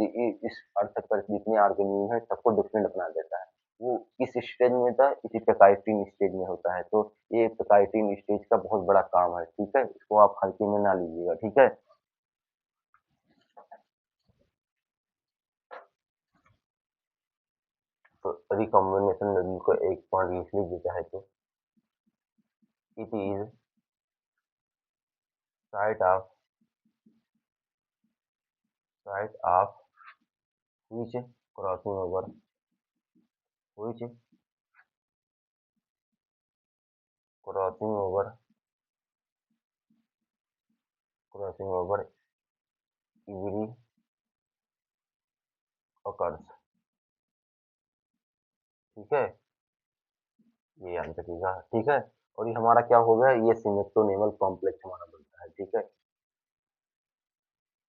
इस अर्थ पर जितने ऑर्गेनिज्म है सबको डिफरेंट बना देता है। वो किस स्टेज में होता है? इसी पेकाइटिन स्टेज में होता है। तो ये पेकाइटिन स्टेज का बहुत बड़ा काम है, ठीक है? इसको आप हल्के में ना लीजिएगा, ठीक है? तो रिकॉम्बिनेशन लेवल को एक पॉइंट लिख लीजिए चाहे तो। It is site of site of which crossing over which crossing over crossing over every occurs, ठीक है? ये आंसर होगा, ठीक है? और ये हमारा क्या हो गया? ये सिमेक्टोनेमल कॉम्प्लेक्स हमारा बनता है, ठीक है?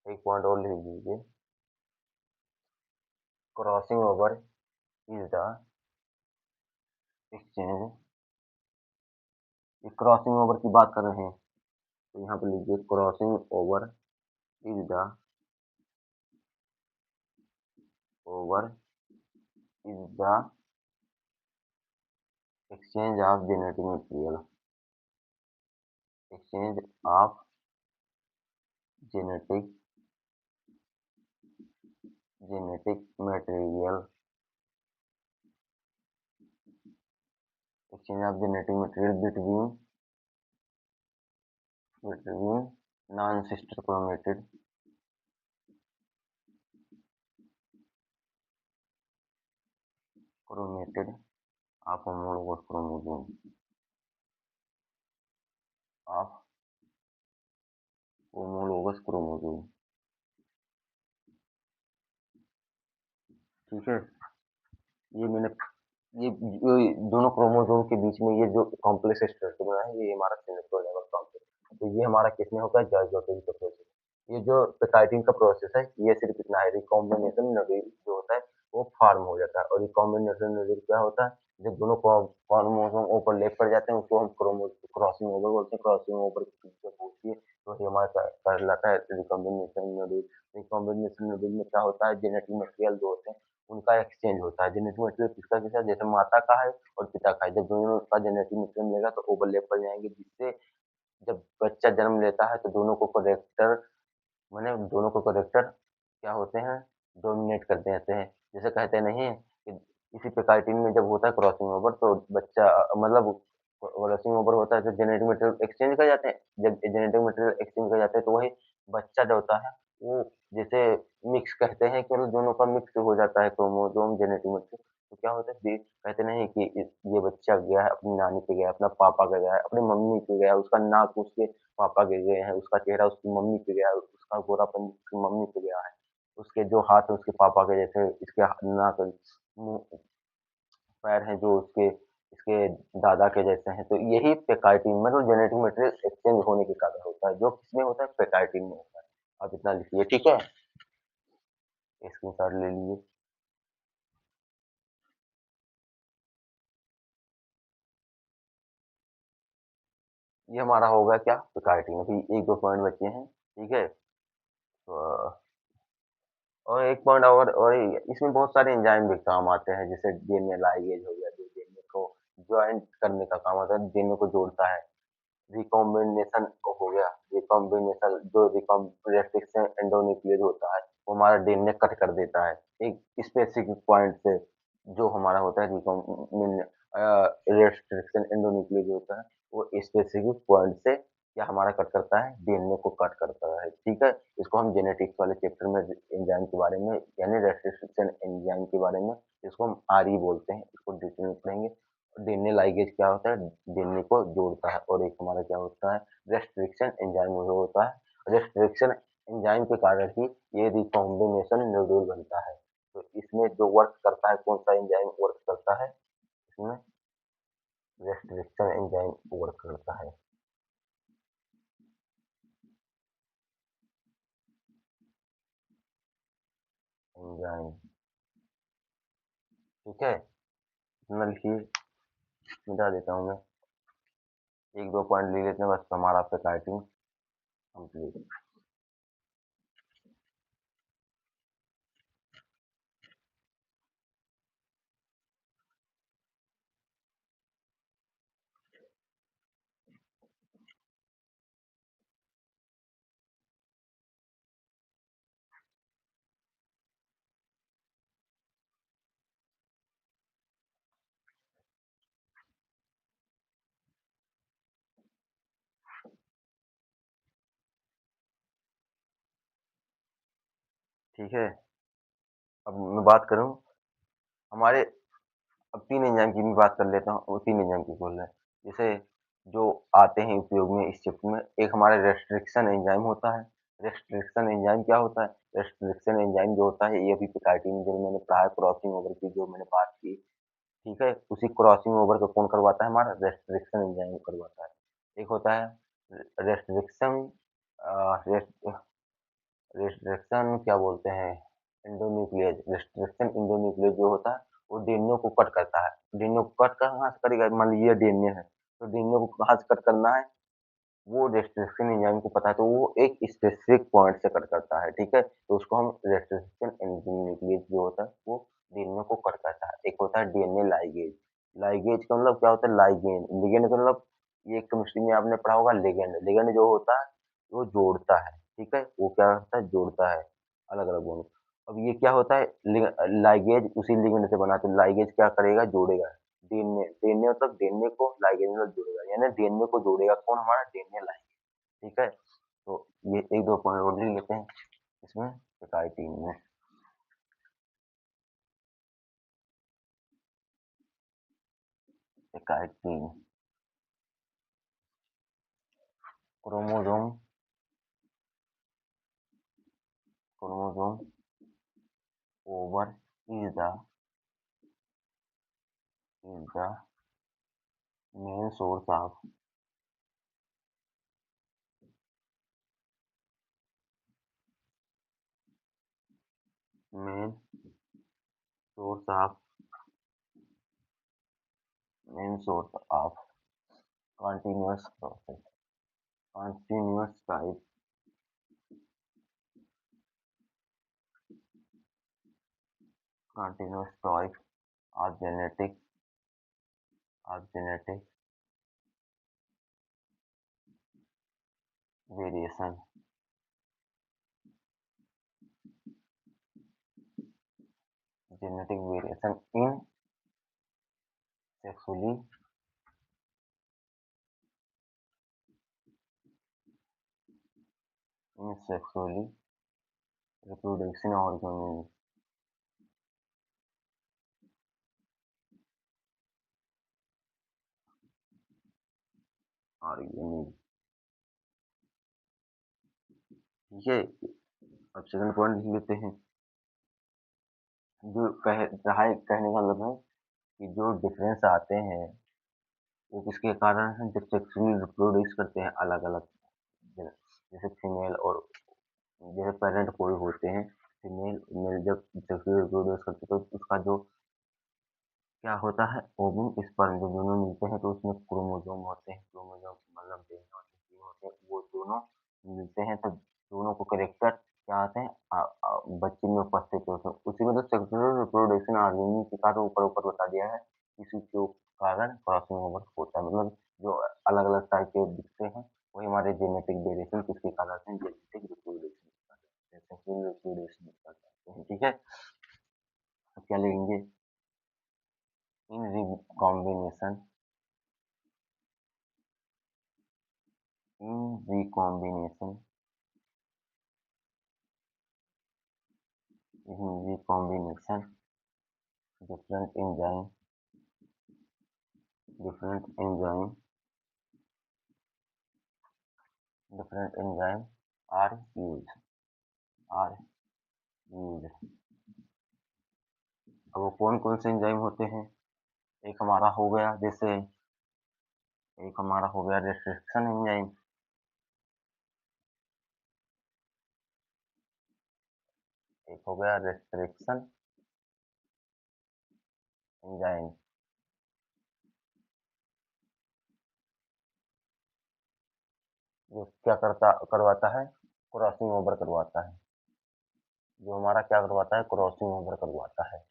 एक पॉइंट और लिख लीजिए। Crossing over is the exchange, ये क्रॉसिंग ओवर की बात कर रहे हैं तो यहाँ पे लिखिए crossing over is the over is the exchange of genetic material, exchange of genetic genetic material, exchange of genetic material between non-sister chromated of homologous chromosome of homologous chromosome, ठीक है? ये मैंने ये दोनों क्रोमोसोम के बीच में ये जो कॉम्प्लेक्स स्ट्रक्चर बना है ये हमारा सिमेट्रोलेवल कॉम्प्लेक्स, तो ये हमारा किसमें होता है? जॉर्ज का प्रोसेस। ये जो पेकाइटिन का प्रोसेस है ये सिर्फ इतना है, रिकॉम्बिनेशन नोडुल जो होता है वो फॉर्म हो जाता है, और रिकॉम्बिनेशन नोडुल क्या होता है? जब दोनों क्रोमोसोम ओवरलैप कर जाते हैं उसको हम क्रोमो क्रॉसिंग ओवर बोलते हैं। क्रॉसिंग ओवर की जब होती है तो ये हमारा कहलाता है रिकॉम्बिनेशन नोडुल। रिकॉम्बिनेशन नोडुल में क्या होता है? जेनेटिक मटेरियल जो होते हैं उनका एक्सचेंज होता है। जेनेटिक मटेरियल किसका किसका? जैसे माता का है और पिता का है, जब दोनों का जेनेटिक मटेरियल मिलेगा तो ओवरलैप कर जाएंगे, जिससे जब बच्चा जन्म लेता है तो दोनों को करेक्टर माने दोनों को करेक्टर क्या होते हैं? डोमिनेट कर देते हैं। जैसे कहते नहीं है कि इसी पेकाइटिन में जब होता है क्रॉसिंग ओवर तो बच्चा मतलब क्रॉसिंग ओवर होता है तो जेनेटिक मटेरियल एक्सचेंज कर जाते हैं। जब जेनेटिक मटेरियल एक्सचेंज कर जाते हैं तो वही बच्चा जो होता है वो जैसे मिक्स कहते हैं कि मतलब दोनों का मिक्स हो जाता है क्रोमोसोम जेनेटिक मटेरियल। तो क्या होता है कहते नहीं कि ये बच्चा गया है अपनी नानी पे गया है, अपना पापा के गया है, अपनी मम्मी पे गया है, उसका नाक उसके पापा के गए हैं, उसका चेहरा उसकी मम्मी पे गया है, उसका गोरापन उसकी मम्मी पे गया है, उसके जो हाथ है उसके पापा के जैसे, इसके नाक मुंह पैर हैं जो उसके इसके दादा के जैसे हैं। तो यही पेकाइटिन मतलब जेनेटिक मटेरियल एक्सचेंज होने के कारण होता है, जो किसमें होता है? पेकाइटिन में होता है। आप इतना लिखिए, ठीक है? स्क्रीनशॉट ले लीजिए। ये हमारा होगा क्या? पेकाइटिन। अभी एक दो पॉइंट बचे हैं, ठीक है? तो और एक पॉइंट और इसमें बहुत सारे एंजाइम भी काम आते हैं, जैसे डीएनए लाइगेज हो गया जो डीएनए को ज्वाइंट करने का काम आता है, डीएनए को जोड़ता है। रिकॉम्बिनेशन हो गया, रिकॉम्बिनेशन जो रेस्ट्रिक्शन एंडोन्यूक्लियस होता है वो हमारा डीएनए कट कर देता है एक स्पेसिफिक पॉइंट से। जो हमारा होता है रेस्ट्रिक्शन एंडोन्यूक्लियस जो होता है वो स्पेसिफिक पॉइंट से क्या हमारा कट करता है? डीएनए को कट करता है, ठीक है? इसको हम जेनेटिक्स वाले चैप्टर में एंजाइम के बारे में यानी रेस्ट्रिक्शन एंजाइम के बारे में इसको हम आरई बोलते हैं, इसको डिटेल में पढ़ेंगे। डीएनए लाइगेज क्या होता है? डीएनए को जोड़ता है। और एक हमारा क्या होता है? रेस्ट्रिक्शन एंजाइम जो होता है, रेस्ट्रिक्शन एंजाइम के कारण ही ये रिकॉम्बिनेशन नोड्यूल बनता है। तो इसमें जो वर्क करता है, कौन सा एंजाइम वर्क करता है इसमें? रेस्ट्रिक्शन एंजाइम वर्क करता है। एंजाइम ठीक है, इतना लिखिए, मिटा देता हूँ मैं। 1-2 पॉइंट ले लेते हैं बस, हमारा आपका टाइपिंग कंप्लीट। ठीक है, अब मैं बात करूँ हमारे, अब 3 एंजाइम की भी बात कर लेता हूँ, वो 3 एंजाइम की बोल रहे हैं। जैसे जो आते हैं उपयोग में इस शिफ्ट में, एक हमारा रेस्ट्रिक्शन एंजाइम होता है। रेस्ट्रिक्शन एंजाइम क्या होता है? रेस्ट्रिक्शन एंजाइम जो होता है, ये अभी पिकाइटिन जो मैंने पढ़ा है, क्रॉसिंग ओवर की जो मैंने बात की, ठीक है? उसी क्रॉसिंग ओवर को कौन करवाता है? हमारा रेस्ट्रिक्शन एंजाइम करवाता है। एक होता है रेस्ट्रिक्शन रेस्ट रिस्ट्रिक्शन क्या बोलते हैं, एंडोन्यूक्लियस। रिस्ट्रिक्शन एंडोन्यूक्लियस जो होता है, वो डीएनए को कट करता है। डीएनए को कट कहाँ से करेगा? मान लीजिए डीएनए है, तो डीएनए को कहाँ से कट करना है? वो रेस्ट्रिक्शन एंजाइम को पता है, तो वो एक स्पेसिफिक पॉइंट से कट करता है, ठीक है? तो उसको हम रेस्ट्रिक्शन एंडोन्यूक्लियस जो होता है, वो डीएनए को कट करता है। एक होता है डीएनए लाइगेज। लाइगेज का मतलब क्या होता है? लाइगेन। लिगेंड का मतलब, ये केमिस्ट्री में आपने पढ़ा होगा लिगेंड। लिगेंड जो होता है, वो जोड़ता है, ठीक है? वो क्या करता है? जोड़ता है अलग-अलग बॉन्ड। अब ये क्या होता है? लाइगेज उसी लिगेंड से बना है, तो लाइगेज क्या करेगा? जोड़ेगा। डीएनए डीएनए मतलब डीएनए को लाइगेज में जोड़ेगा, यानी डीएनए को जोड़ेगा कौन? हमारा डीएनए लाइगेज, ठीक है? तो ये 1-2 पॉइंट और लिख लेते हैं इसमें, एकाई-3 में। एकाई-3 chromosome, chromosome over is the main source of main source of main source of continuous process, continuous type, continuous type of genetic variation, genetic variation sexually in sexually reproduction organisms, organisms, ठीक है? अब second point लिख लेते हैं। जो कह रहा है, कहने का मतलब है कि जो डिफरेंस आते हैं, वो किसके कारण है? जब सेक्सुअली रिप्रोड्यूस करते हैं अलग-अलग, जैसे फीमेल और, जैसे पेरेंट कोई होते हैं, फीमेल मेल जब सेक्सुअली रिप्रोड्यूस करते हैं, तो उसका जो क्या होता है, ओवम स्पर्म जो दोनों मिलते हैं, तो उसमें क्रोमोसोम होते हैं। क्रोमोसोम मतलब DNA और जीन होते हैं, वो दोनों मिलते हैं, तो दोनों को करेक्टर क्या आते हैं, बच्चे में उपस्थित होते हैं। उसी में तो सेक्सुअल रिप्रोडक्शन आर्गेनिक के कारण ऊपर ऊपर बता दिया है, इसी के कारण क्रॉसिंग ओवर होता है। मतलब जो अलग अलग टाइप के दिखते हैं, वही हमारे जेनेटिक वेरिएशन किसके कारण आते हैं? जेनेटिक रिप्रोडक्शन, सेक्सुअल रिप्रोडक्शन करते हैं, ठीक है? अब क्या लेंगे? इन recombination, in recombination, in recombination, different enzyme, different enzyme, different enzyme are used, are used। अब वो कौन कौन से एंजाइम होते हैं? एक हमारा हो गया, जैसे एक हमारा हो गया रेस्ट्रिक्शन एंजाइम, एक हो गया रेस्ट्रिक्शन एंजाइम जो क्या करवाता है, क्रॉसिंग ओवर करवाता है, जो हमारा क्या करवाता है, क्रॉसिंग ओवर करवाता है।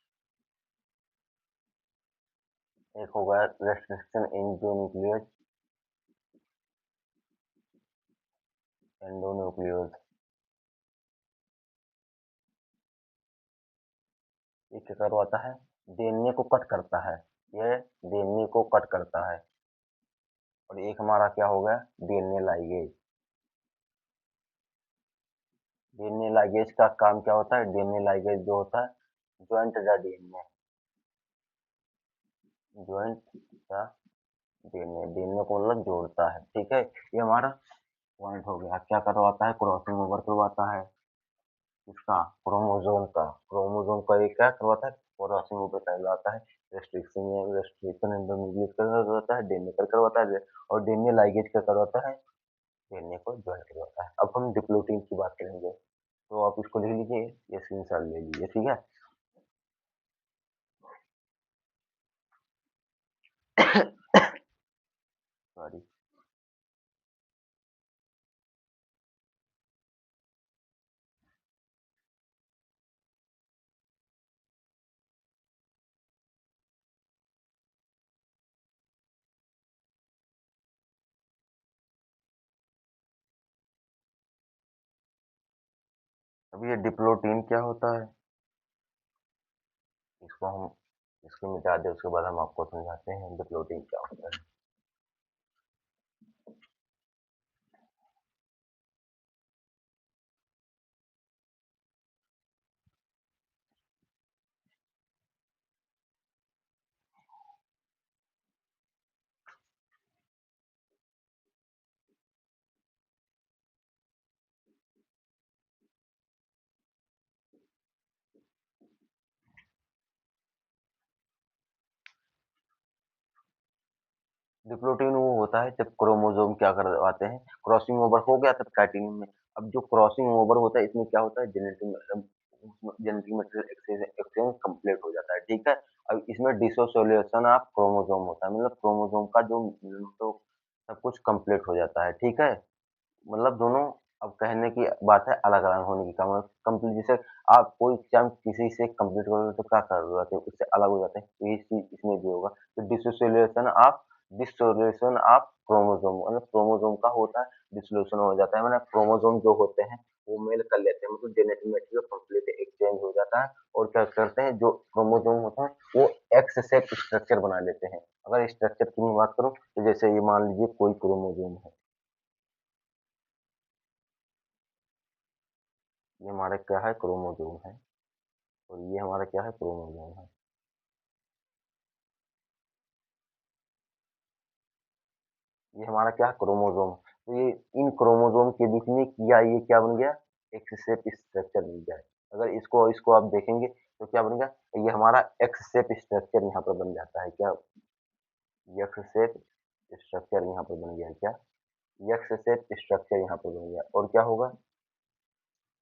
एक होगा रेस्ट्रिक्शन एंडोन्यूक्लियस, एंडोन्यूक्लियोज, ये क्या करवाता है, डीएनए को कट करता है, ये डीएनए को कट करता है। और एक हमारा क्या हो गया, डीएनए लाइगेज। डीएनए लाइगेज का काम क्या होता है, डीएनए लाइगेज जो होता है joint the DNA, joint the DNA, DNA को मतलब जोड़ता है, ठीक है। ये हमारा पॉइंट हो गया। क्या करवाता है, क्रॉसिंग ओवर करवाता है इसका, क्रोमोसोम का, क्रोमोसोम का ये क्या करवाता है, क्रॉसिंग ओवर कहलाता है। रेस्ट्रिक्शन एंडोन्यूक्लियस का करवाता है, डीएनए का करवाता है, और डीएनए लाइगेज का करवाता है, डीएनए को ज्वाइन करवाता है। अब हम डिप्लोटीन की बात करेंगे, तो आप इसको लिख लीजिए, ये स्क्रीनशॉट ले लीजिए, ठीक है। सॉरी। अब ये डिप्लोटीन क्या होता है, इसको हम इसको मिटा दे, उसके बाद हम आपको समझाते हैं डिप्लोटीन क्या होता है। डिप्लोटीन वो होता है जब क्रोमोसोम क्या करवाते हैं, क्रॉसिंग ओवर हो गया तब कैटिन में। अब जो क्रॉसिंग ओवर होता है इसमें क्या होता है, जेनेटिक मटेरियल एक्सचेंज कंप्लीट हो जाता है, ठीक है। अब इसमें डिसोसिएशन ऑफ क्रोमोसोम होता है, मतलब क्रोमोसोम का जो तो सब कुछ कंप्लीट हो जाता है, ठीक है। मतलब दोनों, अब कहने की बात है अलग अलग होने की, काम कंप्लीट जैसे आप कोई काम किसी से कंप्लीट करोगे तो क्या कर जाते हैं, उससे अलग हो जाते हैं, तो ये चीज इसमें भी होगा। तो डिसोसिएशन ऑफ क्रोमोसोम, मतलब क्रोमोसोम का होता है डिसोल्यूशन हो जाता है, मतलब क्रोमोसोम जो होते हैं वो मेल कर लेते हैं, मतलब जेनेटिक मटेरियल कंप्लीट एक्सचेंज हो जाता है। और क्या करते हैं, जो क्रोमोसोम होता है वो एक्स शेप स्ट्रक्चर बना लेते हैं। अगर स्ट्रक्चर की मैं बात करूं तो जैसे ये मान लीजिए कोई क्रोमोसोम है, ये हमारा क्या है, क्रोमोसोम है, और ये हमारा क्या है, क्रोमोसोम है। ये हमारा क्या है, क्रोमोसोम। तो ये इन क्रोमोसोम के बीच में किया, ये क्या बन गया, एक्स शेप स्ट्रक्चर बन गया। अगर इसको इसको आप देखेंगे तो क्या बन गया, ये हमारा एक्स शेप स्ट्रक्चर यहाँ पर बन जाता है, क्या, एक्स शेप स्ट्रक्चर यहाँ पर बन गया, क्या, एक्स शेप स्ट्रक्चर यहाँ पर बन गया। और क्या होगा,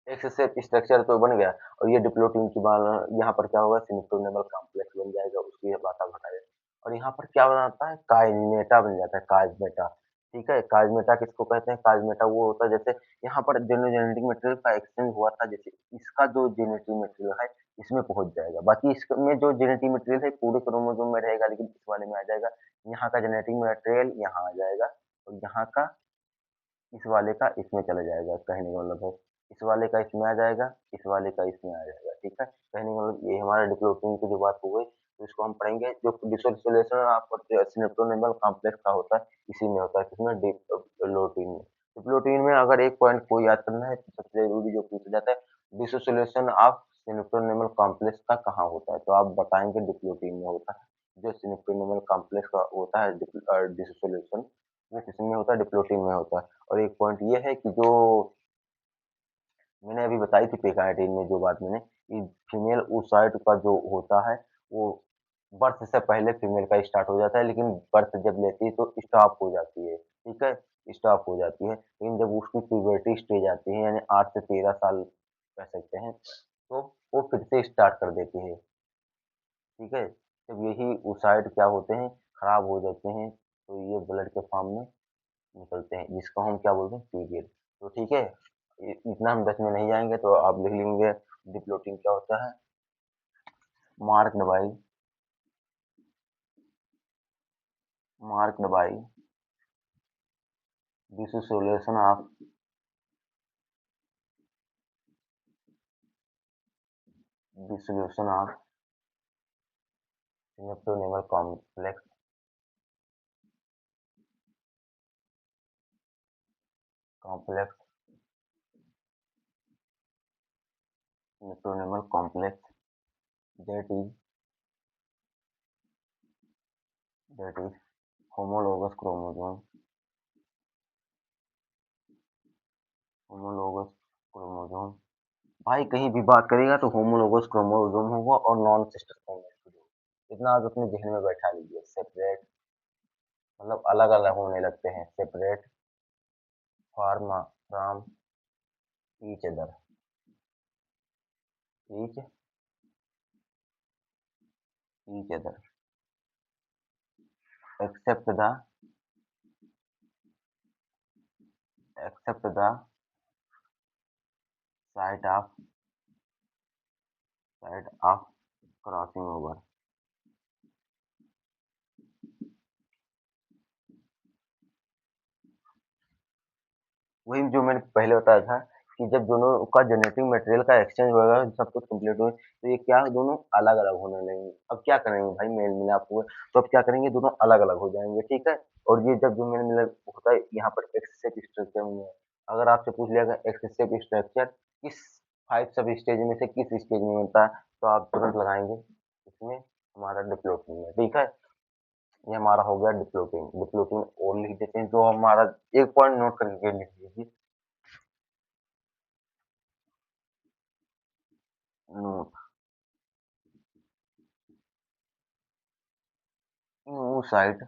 एक्स शेप स्ट्रक्चर तो बन गया, और ये डिप्लोटीन की बात, यहाँ पर क्या होगा, सिंक्रोनेबल कॉम्प्लेक्स बन जाएगा, उसकी बात बताया। और यहाँ पर क्या बनाता है, काइनेटा बन जाता है, काजमेटा, ठीक है। काजमेटा किसको कहते हैं, काजमेटा वो होता है जैसे यहाँ पर जो जेनेटिक मटेरियल का एक्सचेंज हुआ था, जैसे इसका जो जेनेटिक मटेरियल है इसमें पहुंच जाएगा, बाकी इसमें जो जेनेटिक मटेरियल है पूरे क्रोमोसोम में रहेगा, लेकिन इस वाले में आ जाएगा, यहाँ का जेनेटिक मटेरियल यहाँ आ जाएगा, और यहाँ का इस वाले का इसमें चला जाएगा, कहने का मतलब है इस वाले का इसमें आ जाएगा, इस वाले का इसमें आ जाएगा, ठीक है। कहने का मतलब ये हमारा डिप्लोटीन की जो बात हो गई, तो इसको हम पढ़ेंगे, जो डिसोसिएशन आपको सिनेप्टोनेमल कॉम्प्लेक्स का होता है, इसी में होता है, किसमें, डिप्लोटीन में। डिप्लोटीन में अगर एक पॉइंट को याद करना है तो सबसे जरूरी जो पूछा जाता है, डिसोसिएशन ऑफ सिनेप्टोनेमल कॉम्प्लेक्स का कहाँ होता है, तो आप बताएंगे डिप्लोटीन में होता है। जो सिनेप्टोनेमल कॉम्प्लेक्स का होता है डिसोसिएशन, वो किसमें होता है, डिप्लोटीन में होता है। और एक पॉइंट ये है कि जो मैंने अभी बताई थी पेकाइटिन में जो बात मैंने, कि फीमेल oocyte का जो होता है वो बर्थ से पहले फीमेल का स्टार्ट हो जाता है, लेकिन बर्थ जब लेती है तो स्टॉप हो जाती है, ठीक है, स्टॉप हो जाती है। लेकिन जब उसकी प्यूबर्टी स्टेज आती है, यानी 8 से 13 साल कह सकते हैं, तो वो फिर से स्टार्ट कर देती है, ठीक है। जब यही oocyte क्या होते हैं, खराब हो जाते हैं, तो ये ब्लड के फॉर्म में निकलते हैं, जिसको हम क्या बोलते हैं, पीरियड। तो ठीक है, इतना हम डेप्थ में नहीं जाएंगे, तो आप लिख लेंगे डिप्लोटिंग क्या होता है। Marked by dissociation of dissolution of synaptonemal complex synaptonemal complex that is homologous chromosome। भाई कहीं भी बात करेगा तो होमोलोगस क्रोमोसोम होगा और नॉन सिस्टर क्रोमोसोम। इतना आप अपने जहन में बैठा लीजिए। सेपरेट मतलब अलग अलग होने लगते हैं, separate from from each other, each each other except the except the site of crossing over. वही जो मैंने पहले बताया था कि जब दोनों का जेनेटिक मटेरियल का एक्सचेंज होगा, सब कुछ कंप्लीट हो, तो ये क्या दोनों अलग अलग होने लगेंगे। अब क्या करेंगे भाई, मेल मिलाप हुए तो अब क्या करेंगे, दोनों अलग अलग हो जाएंगे, ठीक है। और ये जब जो मेल मिलाप होता है, यहाँ पर एक्स स्ट्रक्चर में है। अगर आपसे पूछ लिया गया एक्स स्ट्रक्चर किस 5 सब स्टेज में से किस स्टेज में होता है, तो आप तुरंत लगाएंगे इसमें हमारा डिप्लोटिंग है, ठीक है। ये हमारा हो गया डिप्लोटिंग। डिप्लोटिंग और लिख देते हैं, जो हमारा एक पॉइंट नोट करके लिख लीजिए। Note oocyte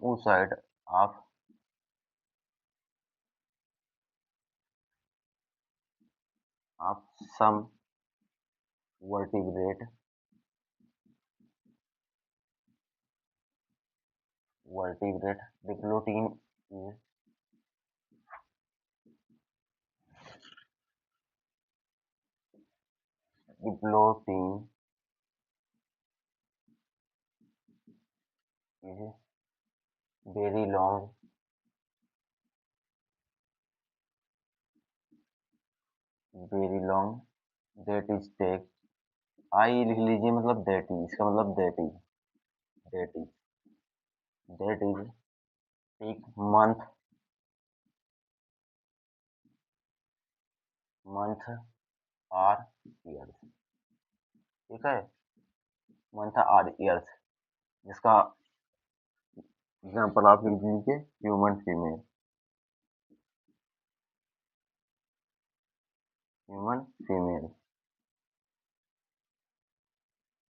oocyte of some vertebrate diplotin is diplotin is very long very long that is take आई लिख लीजिए, मतलब that is, इसका मतलब that is take month or years, ठीक है। मंथ और ईयर्स, जिसका एग्जाम्पल आप लिख लीजिए ह्यूमन फीमेल।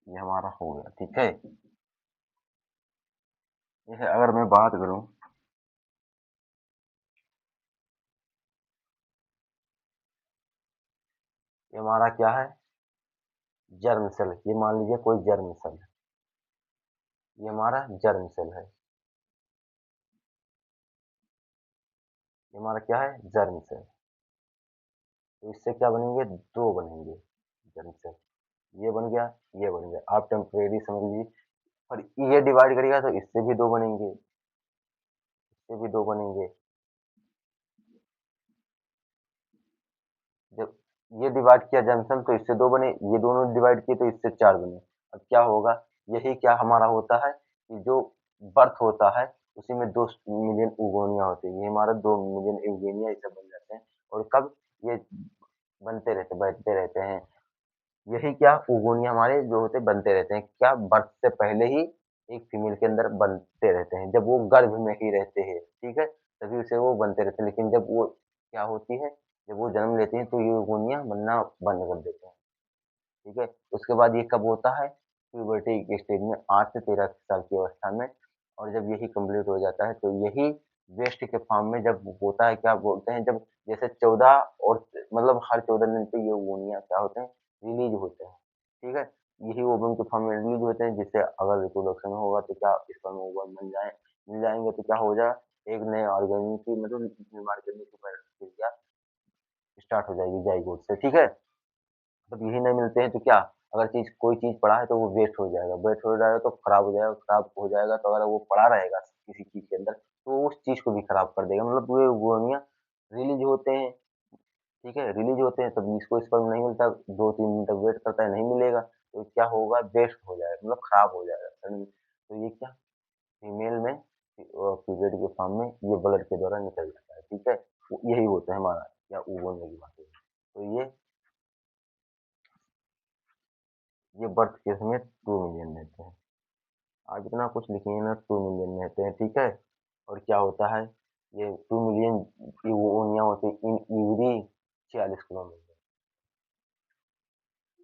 ये हमारा हो गया, ठीक है। जैसे अगर मैं बात करूं, ये हमारा क्या है, जर्म सेल। ये मान लीजिए कोई जर्म सेल है, ये हमारा जर्म सेल है। ये हमारा क्या है, जर्म सेल। तो इससे क्या बनेंगे, दो बनेंगे जर्म सेल। ये बन गया, ये बन गया, आप टेम्परेरी समझ लीजिए। और ये डिवाइड करेगा तो इससे भी दो बनेंगे, इससे भी दो बनेंगे। जब ये डिवाइड किया जंक्शन तो इससे दो बने, ये दोनों डिवाइड किए तो इससे चार बने। अब क्या होगा, यही क्या हमारा होता है कि जो बर्थ होता है उसी में 2 मिलियन उगोनिया होती है। ये हमारा 2 मिलियन उगोनिया ऐसे बन जाते हैं। और कब ये बनते रहते बैठते रहते हैं, यही क्या उगोनिया हमारे जो होते बनते रहते हैं, क्या बर्थ से पहले ही एक फीमेल के अंदर बनते रहते हैं, जब वो गर्भ में ही रहते हैं, ठीक है, तभी उसे वो बनते रहते हैं। लेकिन जब वो क्या होती है, जब वो जन्म लेती हैं तो ये उगोनिया बनना बंद कर देते हैं, ठीक है। उसके बाद ये कब होता है, प्यूबर्टी के स्टेज में 8 से 13 साल की अवस्था में। और जब यही कंप्लीट हो जाता है तो यही वेस्ट के फॉर्म में जब होता है, क्या बोलते हैं, जब जैसे 14 और मतलब हर 14 दिन पे ये ओवोनिया क्या होते हैं, रिलीज़ होते हैं, ठीक है? यही ओवम के फॉर्म में रिलीज़ होते हैं, जिससे अगर रिप्रोडक्शन होगा तो क्या स्पर्म ओवम मिल जाएँगे तो क्या हो जाएगा, एक नए ऑर्गेनिज़म की मतलब निर्माण करने की प्रक्रिया स्टार्ट हो जाएगी ज़ाइगोट से, ठीक है? जब यही नहीं मिलते हैं तो क्या, अगर कोई चीज़ पड़ा है तो वो वेस्ट हो जाएगा तो खराब हो जाएगा, खराब हो जाएगा तो अगर वो पड़ा रहेगा किसी चीज़ के अंदर, तो वो उस चीज़ को भी खराब कर देगा। मतलब वो एमोनिया रिलीज़ होते हैं, ठीक है? रिलीज़ होते हैं तब इसको स्पर्म नहीं मिलता, 2-3 दिन तक वेट करता है, नहीं मिलेगा, तो क्या होगा, वेस्ट हो जाएगा, मतलब खराब हो जाएगा। तो ये क्या, फीमेल में पीरियड के फॉर्म में ये ब्लड के द्वारा निकल जाता है, ठीक है? यही होता है हमारा क्या ओवम की बात है। तो ये बर्थ केस में 2 मिलियन रहते हैं। आज इतना कुछ लिखेंगे ना, 2 मिलियन रहते हैं, ठीक है? और क्या होता है, ये 2 मिलियन की वो ओनिया होती है इन एवरी 40 किलोमीटर।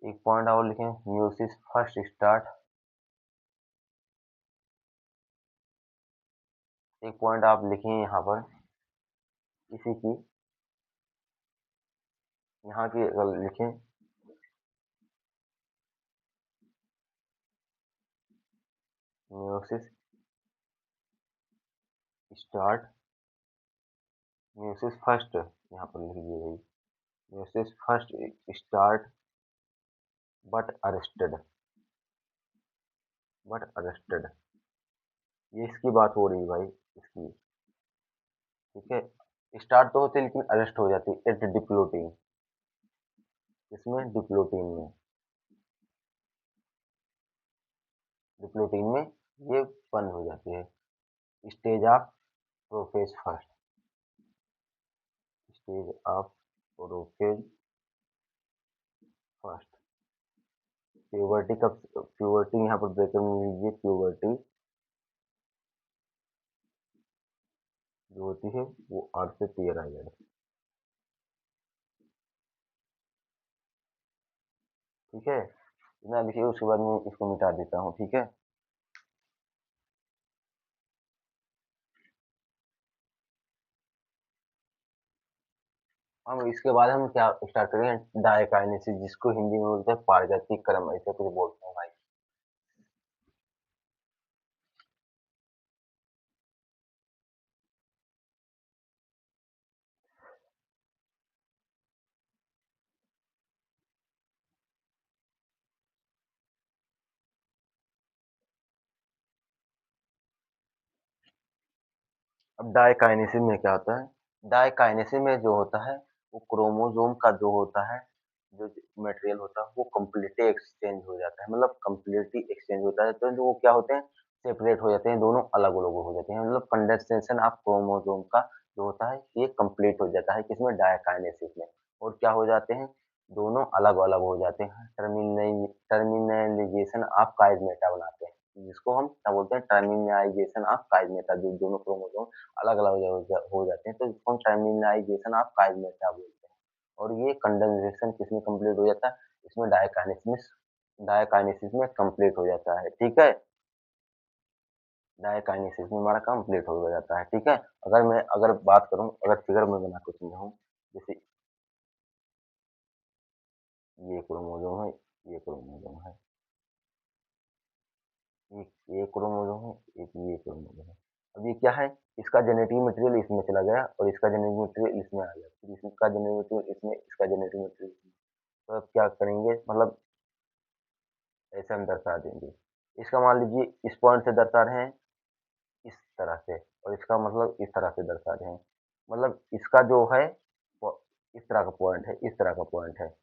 एक पॉइंट और लिखें, मियोसिस फर्स्ट स्टार्ट, एक पॉइंट आप लिखें यहाँ पर, इसी की, यहाँ की अगर लिखें, मियोसिस स्टार्ट, मियोसिस फर्स्ट यहाँ पर लिख दी गई, meiosis first start but arrested, ये इसकी बात हो रही है भाई, इसकी, ठीक है? स्टार्ट तो होती है लेकिन अरेस्ट हो जाती है एट डिप्लोटिंग, इसमें डिप्लोटिन में, डिप्लोटिन में ये बंद हो जाती है। Stage of prophase first, stage of prophase first, puberty कब, प्यूबर्टी यहाँ पर ब्रेकर में लीजिए, प्यूबर्टी जो होती है वो 8 से 13 ईयर, ठीक है? इतना लिखिए, उसके बाद मैं इसको मिटा देता हूँ, ठीक है? अब इसके बाद हम क्या स्टार्ट करेंगे, डायकाइनेसिस, जिसको हिंदी में बोलते हैं पारगतिक क्रम, ऐसे कुछ बोलते हैं भाई। अब डायकाइनेसिस में क्या होता है, डायकाइनेसिस में जो होता है, वो क्रोमोसोम का जो होता है, जो मटेरियल होता है वो कम्प्लीटली एक्सचेंज हो जाता है, मतलब कम्प्लीटली एक्सचेंज होता है, तो जो वो क्या होते हैं, सेपरेट हो जाते हैं, दोनों अलग अलग हो जाते हैं, मतलब कंडेंसेशन ऑफ क्रोमोसोम का जो होता है ये कंप्लीट हो जाता है, किसमें, डायकाइनेसिस में। और क्या हो जाते हैं, दोनों अलग अलग हो जाते हैं, टर्मिनलाइजेशन ऑफ काइनेटा बनाते हैं, जिसको हम क्या बोलते हैं, टर्मिनाइजेशन ऑफ काइनेटा, जो दोनों क्रोमोसोम अलग अलग हो जाते हैं तो इसको हम टर्मिनाइजेशन ऑफ काइनेटा बोलते हैं। और ये कंडेंसेशन किसमें कंप्लीट हो जाता है, इसमें डायकाइनेसिस में कंप्लीट हो जाता है, ठीक है? डायकाइनेसिस में हमारा कंप्लीट हो जाता है, ठीक है? अगर बात करूं, अगर फिगर में बना के समझाऊं, जैसे ये क्रोमोसोम है, ये क्रोमोसोम है, एक ये क्रोमोसोम है, एक ये क्रोमोसोम है। अब ये क्या है, इसका जेनेटिक मटेरियल इसमें चला गया और इसका जेनेटिक मटेरियल इसमें आ गया, फिर इसका जेनेटिक मटेरियल इसमें, इसका जेनेटिक मटेरियल इसमें। तो अब क्या करेंगे, मतलब ऐसे हम दर्शा देंगे, इसका मान लीजिए इस पॉइंट से दर्शा रहे हैं इस तरह से, और इसका मतलब इस तरह से दर्शा रहे हैं, मतलब इसका जो है वो इस तरह का पॉइंट है, इस तरह का पॉइंट है,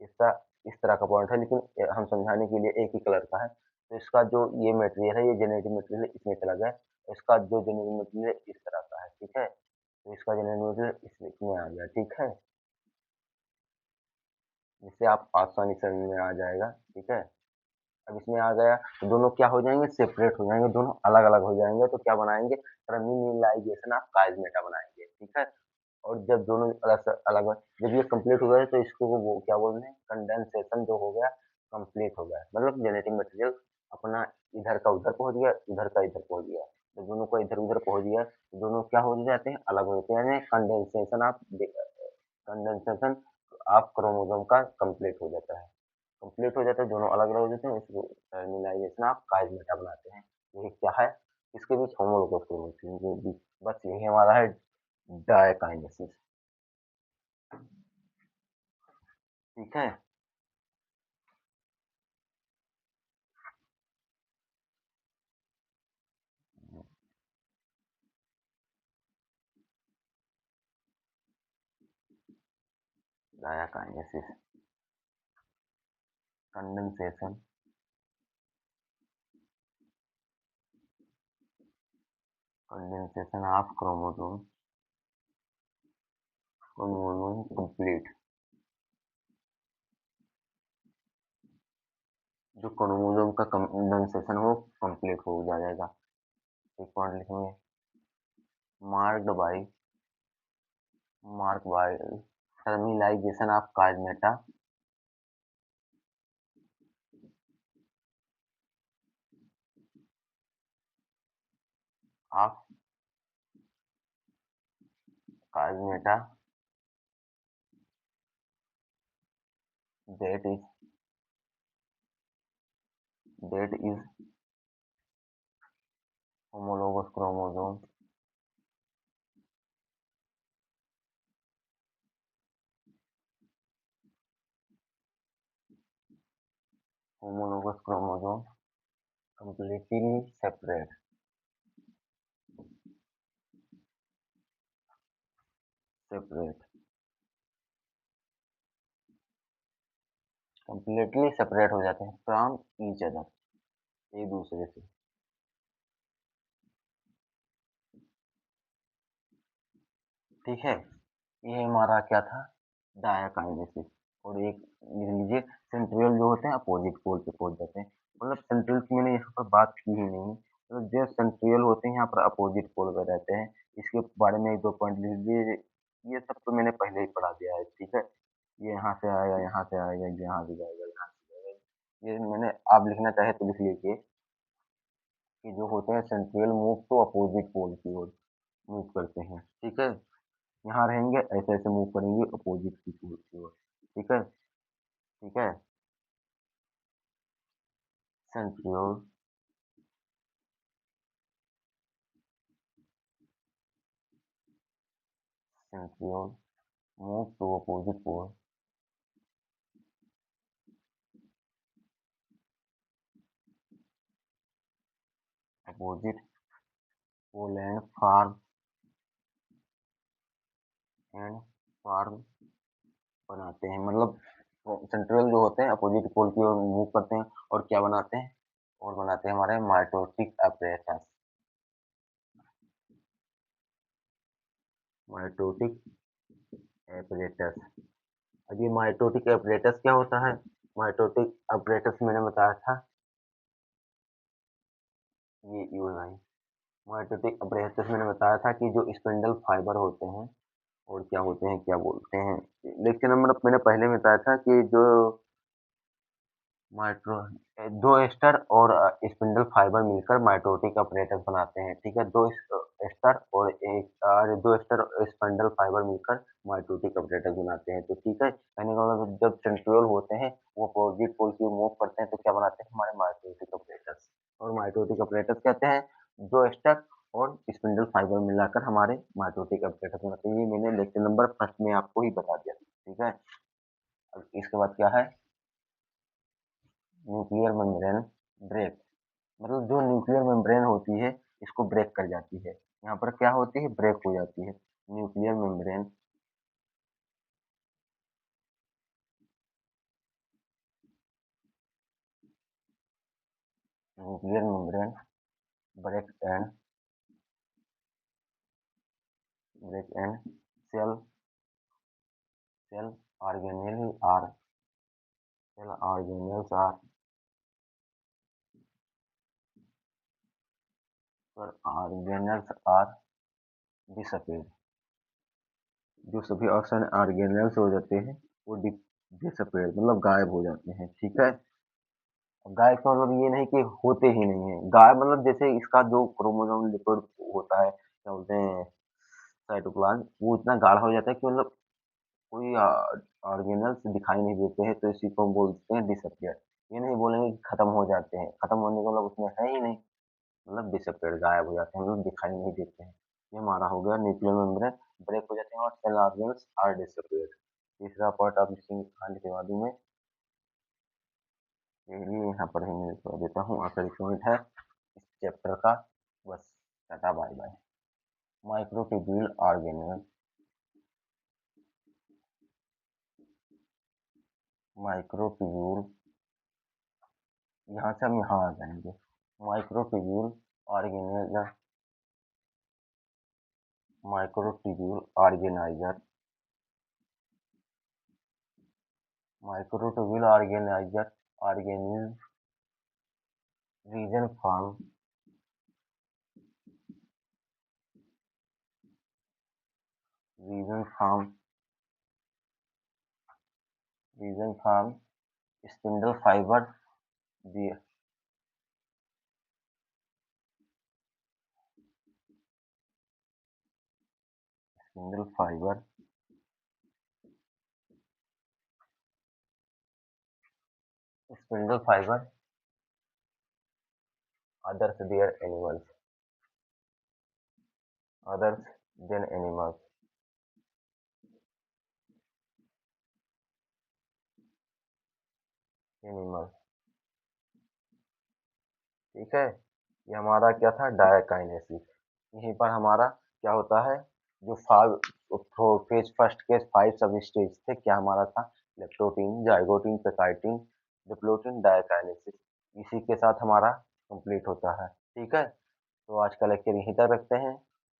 इसका इस तरह का पॉइंट है, लेकिन हम समझाने के लिए एक ही कलर का है, तो इसका जो ये मटेरियल है, ये जेनेटिक मटेरियल इसमें चला गया, इसका जो जेनेटिक मटेरियल है इस तरह का है, ठीक है? तो इसका जेनेटिक मटेरियल इसमें आ गया, ठीक है? जिससे आप आसानी से समझ में आ जाएगा, ठीक है? अब इसमें आ गया तो दोनों क्या हो जाएंगे, सेपरेट हो जाएंगे, दोनों अलग अलग हो जाएंगे, तो क्या बनाएंगे, टर्मिनलाइजेशन ऑफ काइमेटा बनाएंगे, ठीक है? और जब दोनों अलग जब ये कंप्लीट हो गए तो इसको वो क्या बोलते हैं, कंडेंसेशन जो हो गया, कंप्लीट हो गया, मतलब जेनेटिक मटेरियल अपना इधर का उधर पहुंच गया, उधर का इधर पहुंच गया, तो दोनों को इधर उधर पहुंच गया तो दोनों क्या हो जाते हैं, अलग हो जाते हैं, यानी condensation of condensation half chromosome का कंप्लीट हो जाता है। कंप्लीट हो जाता है, दोनों अलग-अलग हो जाते हैं, इसको टर्मिनाइज़ेशन ऑफ काइमेटा बनाते हैं। ये क्या है? इसके बीच होमोलोगस क्रोमोसोम के बीच बस यही हमारा है डायकाइनेसिस। ठीक है? Diakinesis, condensation, condensation of chromosome complete. जो क्रोमोसोम का कंडेंसेशन हो कंप्लीट हो जाएगा। एक पॉइंट लिखेंगे, marked by terminalization of chiasmata of chiasmata that is that is homologous chromosome homologous chromosome completely separate completely separate हो जाते हैं फ्रॉम ईच अदर, एक दूसरे से। ठीक है, ये हमारा क्या था, डायकाइनेसिस। और एक लिख लीजिए, सेंट्रियल जो होते हैं अपोजिट पोल पे पहुंच जाते हैं। मतलब सेंट्रियल की मैंने यहाँ पर बात की ही नहीं, तो जो सेंट्रियल होते हैं यहाँ पर अपोजिट पोल पे रहते हैं। इसके बारे में एक दो पॉइंट लिख लीजिए, ये सब तो मैंने पहले ही पढ़ा दिया है। ठीक है, ये यहाँ से आएगा, यहाँ से आएगा, यहाँ से जाएगा, यहाँ से जाएगा। ये मैंने, आप लिखना चाहे तो लिख लीजिए कि जो होते हैं सेंट्रियल मूव तो अपोजिट पोल की ओर मूव करते हैं। ठीक है, यहाँ रहेंगे, ऐसे ऐसे मूव करेंगे अपोजिट की ओर। ठीक है, ठीक है। Centriole centriole move to opposite pole opposite pole and form बनाते हैं। मतलब सेंट्रियोल जो होते हैं अपोजिट पोल की ओर मूव करते हैं और क्या बनाते हैं, और बनाते हैं हमारे माइटोटिक apparatus। Mitotic apparatus। अब ये माइटोटिक apparatus क्या होता है? माइटोटिक apparatus मैंने बताया था, ये वाला है। माइटोटिक apparatus मैंने बताया था कि जो स्पिंडल फाइबर होते हैं और क्या होते हैं, क्या बोलते हैं, लेक्चर नंबर मैंने पहले में बताया था कि जो माइक्रो 2 एस्टर और स्पिंडल फाइबर मिलकर माइटोटिक apparatus बनाते हैं। ठीक है, 2 एस्टर और 2 एस्टर और स्पिंडल फाइबर मिलकर माइटोटिक apparatus बनाते हैं। तो ठीक है, कहने का मतलब जब सेंट्रियोल होते हैं वो अपोजिट पोल की ओर मूव करते हैं तो क्या बनाते हैं, हमारे माइटोटिक apparatus। और माइटोटिक apparatus कहते हैं 2 एस्टर और स्पिंडल फाइबर मिलाकर हमारे माइटोटिक apparatus बनाते हैं। ये मैंने लेक्चर नंबर फर्स्ट में आपको ही बता दिया। ठीक है, अब इसके बाद क्या है, न्यूक्लियर मेम्ब्रेन ब्रेक। मतलब जो न्यूक्लियर मेम्ब्रेन होती है इसको ब्रेक कर जाती है। यहाँ पर क्या होती है, ब्रेक हो जाती है। Nuclear membrane nuclear membrane break and cell cell organelle are cell organelles are organelles are disappear. जो सभी ऑक्सीजन ऑर्गेनेल्स हो जाते हैं वो डिसअपीयर मतलब गायब हो जाते हैं। ठीक है, गायब का मतलब ये नहीं कि होते ही नहीं है, गायब मतलब जैसे इसका जो क्रोमोसोम लिपिड होता है, क्या बोलते हैं, साइटोप्लाज्म, वो इतना गाढ़ा हो जाता है कि मतलब कोई ऑर्गेनल्स दिखाई नहीं देते हैं, तो इसी को हम बोलते हैं डिसअपियर। ये नहीं बोलेंगे कि खत्म हो जाते हैं, खत्म होने का मतलब उसमें है ही नहीं, मतलब डिसअपियर, गायब हो जाते हैं, मतलब दिखाई नहीं देते हैं। ये हमारा हो गया न्यूक्लियर मेम्ब्रेन ब्रेक हो जाते हैं और सेल ऑर्गेन्स आर डिसअपियर्ड। तीसरा पार्ट आप लिखेंगे, कहाँ लिखवा दूँ मैं? ये यहाँ पर ही मैं लिखवा देता हूँ, आखिरी पॉइंट है इस चैप्टर का। बस, tata bye bye. Microtubule organelle, microtubule, यहाँ से हम यहाँ आ जाएंगे। Microtubule organiser, microtubule organiser, microtubule organiser organism region form, region form, region form spindle fibre, spindle fibre, spindle fibre others there animals, others than animals, animal. ठीक है, ये हमारा क्या था, डायकाइनेसिस। यहीं पर हमारा क्या होता है, जो फाइव फेज फर्स्ट के 5 सब स्टेज थे, क्या हमारा था, leptotene, zygotene, pachytene, diplotene, diakinesis. इसी के साथ हमारा कंप्लीट होता है। ठीक है, तो आज का लेक्चर यहीं तक रखते हैं।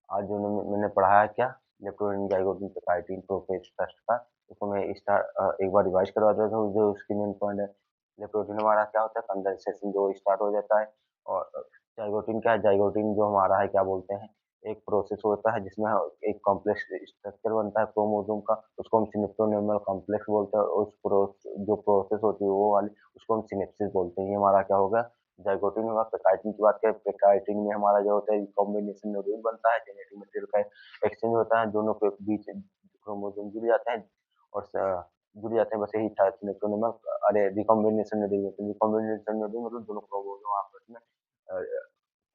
आज जो मैंने पढ़ाया क्या, लेप्टोप्रोटीन, जाइगोटीन, पेप्टाइडिन, प्रोफेज टेस्ट का, उसको मैं एक बार रिवाइज करवा देता हूँ। जो उसकी मेन पॉइंट है, लेप्टोप्रोटीन हमारा क्या होता है, कंडेंसेशन जो स्टार्ट हो जाता है। और जाइगोटीन क्या है, जाइगोटीन जो हमारा है, क्या बोलते हैं, एक प्रोसेस होता है जिसमें एक कॉम्प्लेक्स स्ट्रक्चर बनता है क्रोमोसोम का, उसको हम सिनेप्टोनेमल कॉम्प्लेक्स बोलते हैं। और जो प्रोसेस होती है वो वाली, उसको हम सिनेप्सिस बोलते हैं। ये हमारा क्या होगा, जाइगोटिन में। पेकाइटिन की बात करें, पेकाइटिन में हमारा जो होता है कॉम्बिनेशन नोड्यूल बनता है, जेनेटिक मटेरियल का एक्सचेंज होता है, दोनों के बीच क्रोमोसोम जुड़ जाते हैं और जुड़ जाते हैं। बस यही था सिनेप्टोनेमल। अरे रिकॉम्बिनेशन नोड्यूल, रिकॉम्बिनेशन नोड्यूल मतलब दोनों क्रोमोसोम आपस में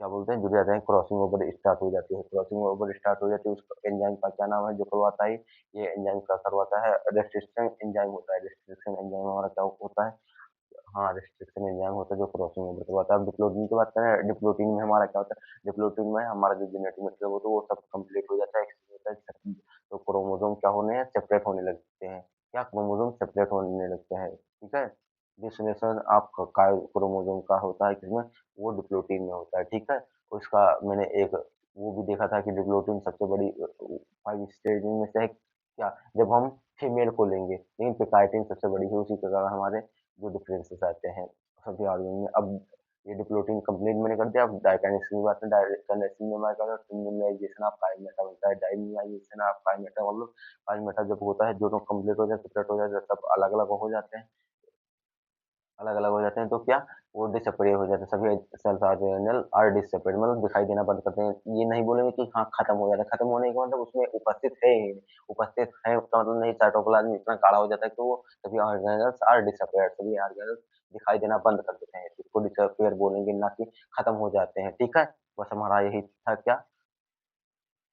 क्या बोलते हैं, जुड़ जाते हैं, क्रॉसिंग ओवर स्टार्ट हो जाती है। क्रॉसिंग ओवर स्टार्ट हो जाती है, उसका एंजाइम का क्या नाम है जो करवाता है, ये एंजाइम का करवाता है, रेस्ट्रिक्शन एंजाइम होता है। रेस्ट्रिक्शन एंजाइम हमारा क्या होता है, हाँ, रिस्ट्रिक्शन एंजाइम होता है जो क्रॉसिंग ओवर करवाता है। अब डिप्लोटिन की बात करें, डिप्लोटिन में हमारा क्या होता है, डिप्लोटिन में हमारा जो जेनेटिक मटेरियल होता है वो सब कंप्लीट हो जाता है, एक्सचेंज होता है, तो क्रोमोसोम क्या होने हैं, सेपरेट होने लगते हैं। क्या, क्रोमोसोम सेपरेट होने लगते हैं। ठीक है, डिसोसिएशन आप क्रोमोसोम का होता है किसमें, वो डिप्लोटिन में होता है। ठीक है, उसका मैंने एक वो भी देखा था कि डिप्लोटिन सबसे बड़ी 5 स्टेज में से है। क्या, जब हम फीमेल को लेंगे, लेकिन पेकाइटिन सबसे बड़ी है, उसी के कारण हमारे जो डिफरेंसेस आते हैं सभी ऑर्गन में। अब ये डिप्लोटिन कंप्लीट मैंने कर दिया। अब डाइकाइनेसिस की बात है। डाइकाइनेसिस में हमारा क्या होता है, मिneralization ऑफ पाई मेटा बनता है, डाइमिनाइजेशन ऑफ पाई मेटा, मतलब पाई मेटा जब होता है, दोनों कंप्लीट हो जाए, सेपरेट हो जाए, सब अलग अलग हो जाते हैं, अलग अलग हो जाते हैं, तो क्या, वो डिसअपियर हो जाते हैं। सभी सेल्स ऑर्गेनेल आर डिसअपियर, मतलब दिखाई देना बंद करते हैं। ये नहीं बोलेंगे कि हाँ खत्म हो जाता है, खत्म होने का मतलब उसमें उपस्थित है ही नहीं। उपस्थित है उसका मतलब नहीं, साइटोप्लाज्म इतना गाढ़ा हो जाता है कि वो सभी ऑर्गेनेल्स आर डिसअपियर, सभी ऑर्गेनेल्स दिखाई देना बंद कर देते हैं। इसको डिसअपियर बोलेंगे, ना कि खत्म हो जाते हैं। ठीक है, बस हमारा यही था क्या,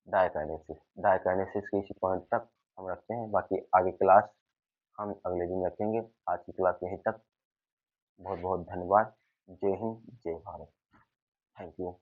डायकाइनेसिस। डायकाइनेसिस के इसी पॉइंट तक हम रखते हैं, बाकी आगे क्लास हम अगले दिन रखेंगे। आज की क्लास यहीं तक। बहुत बहुत धन्यवाद। जय हिंद, जय भारत। Thank you.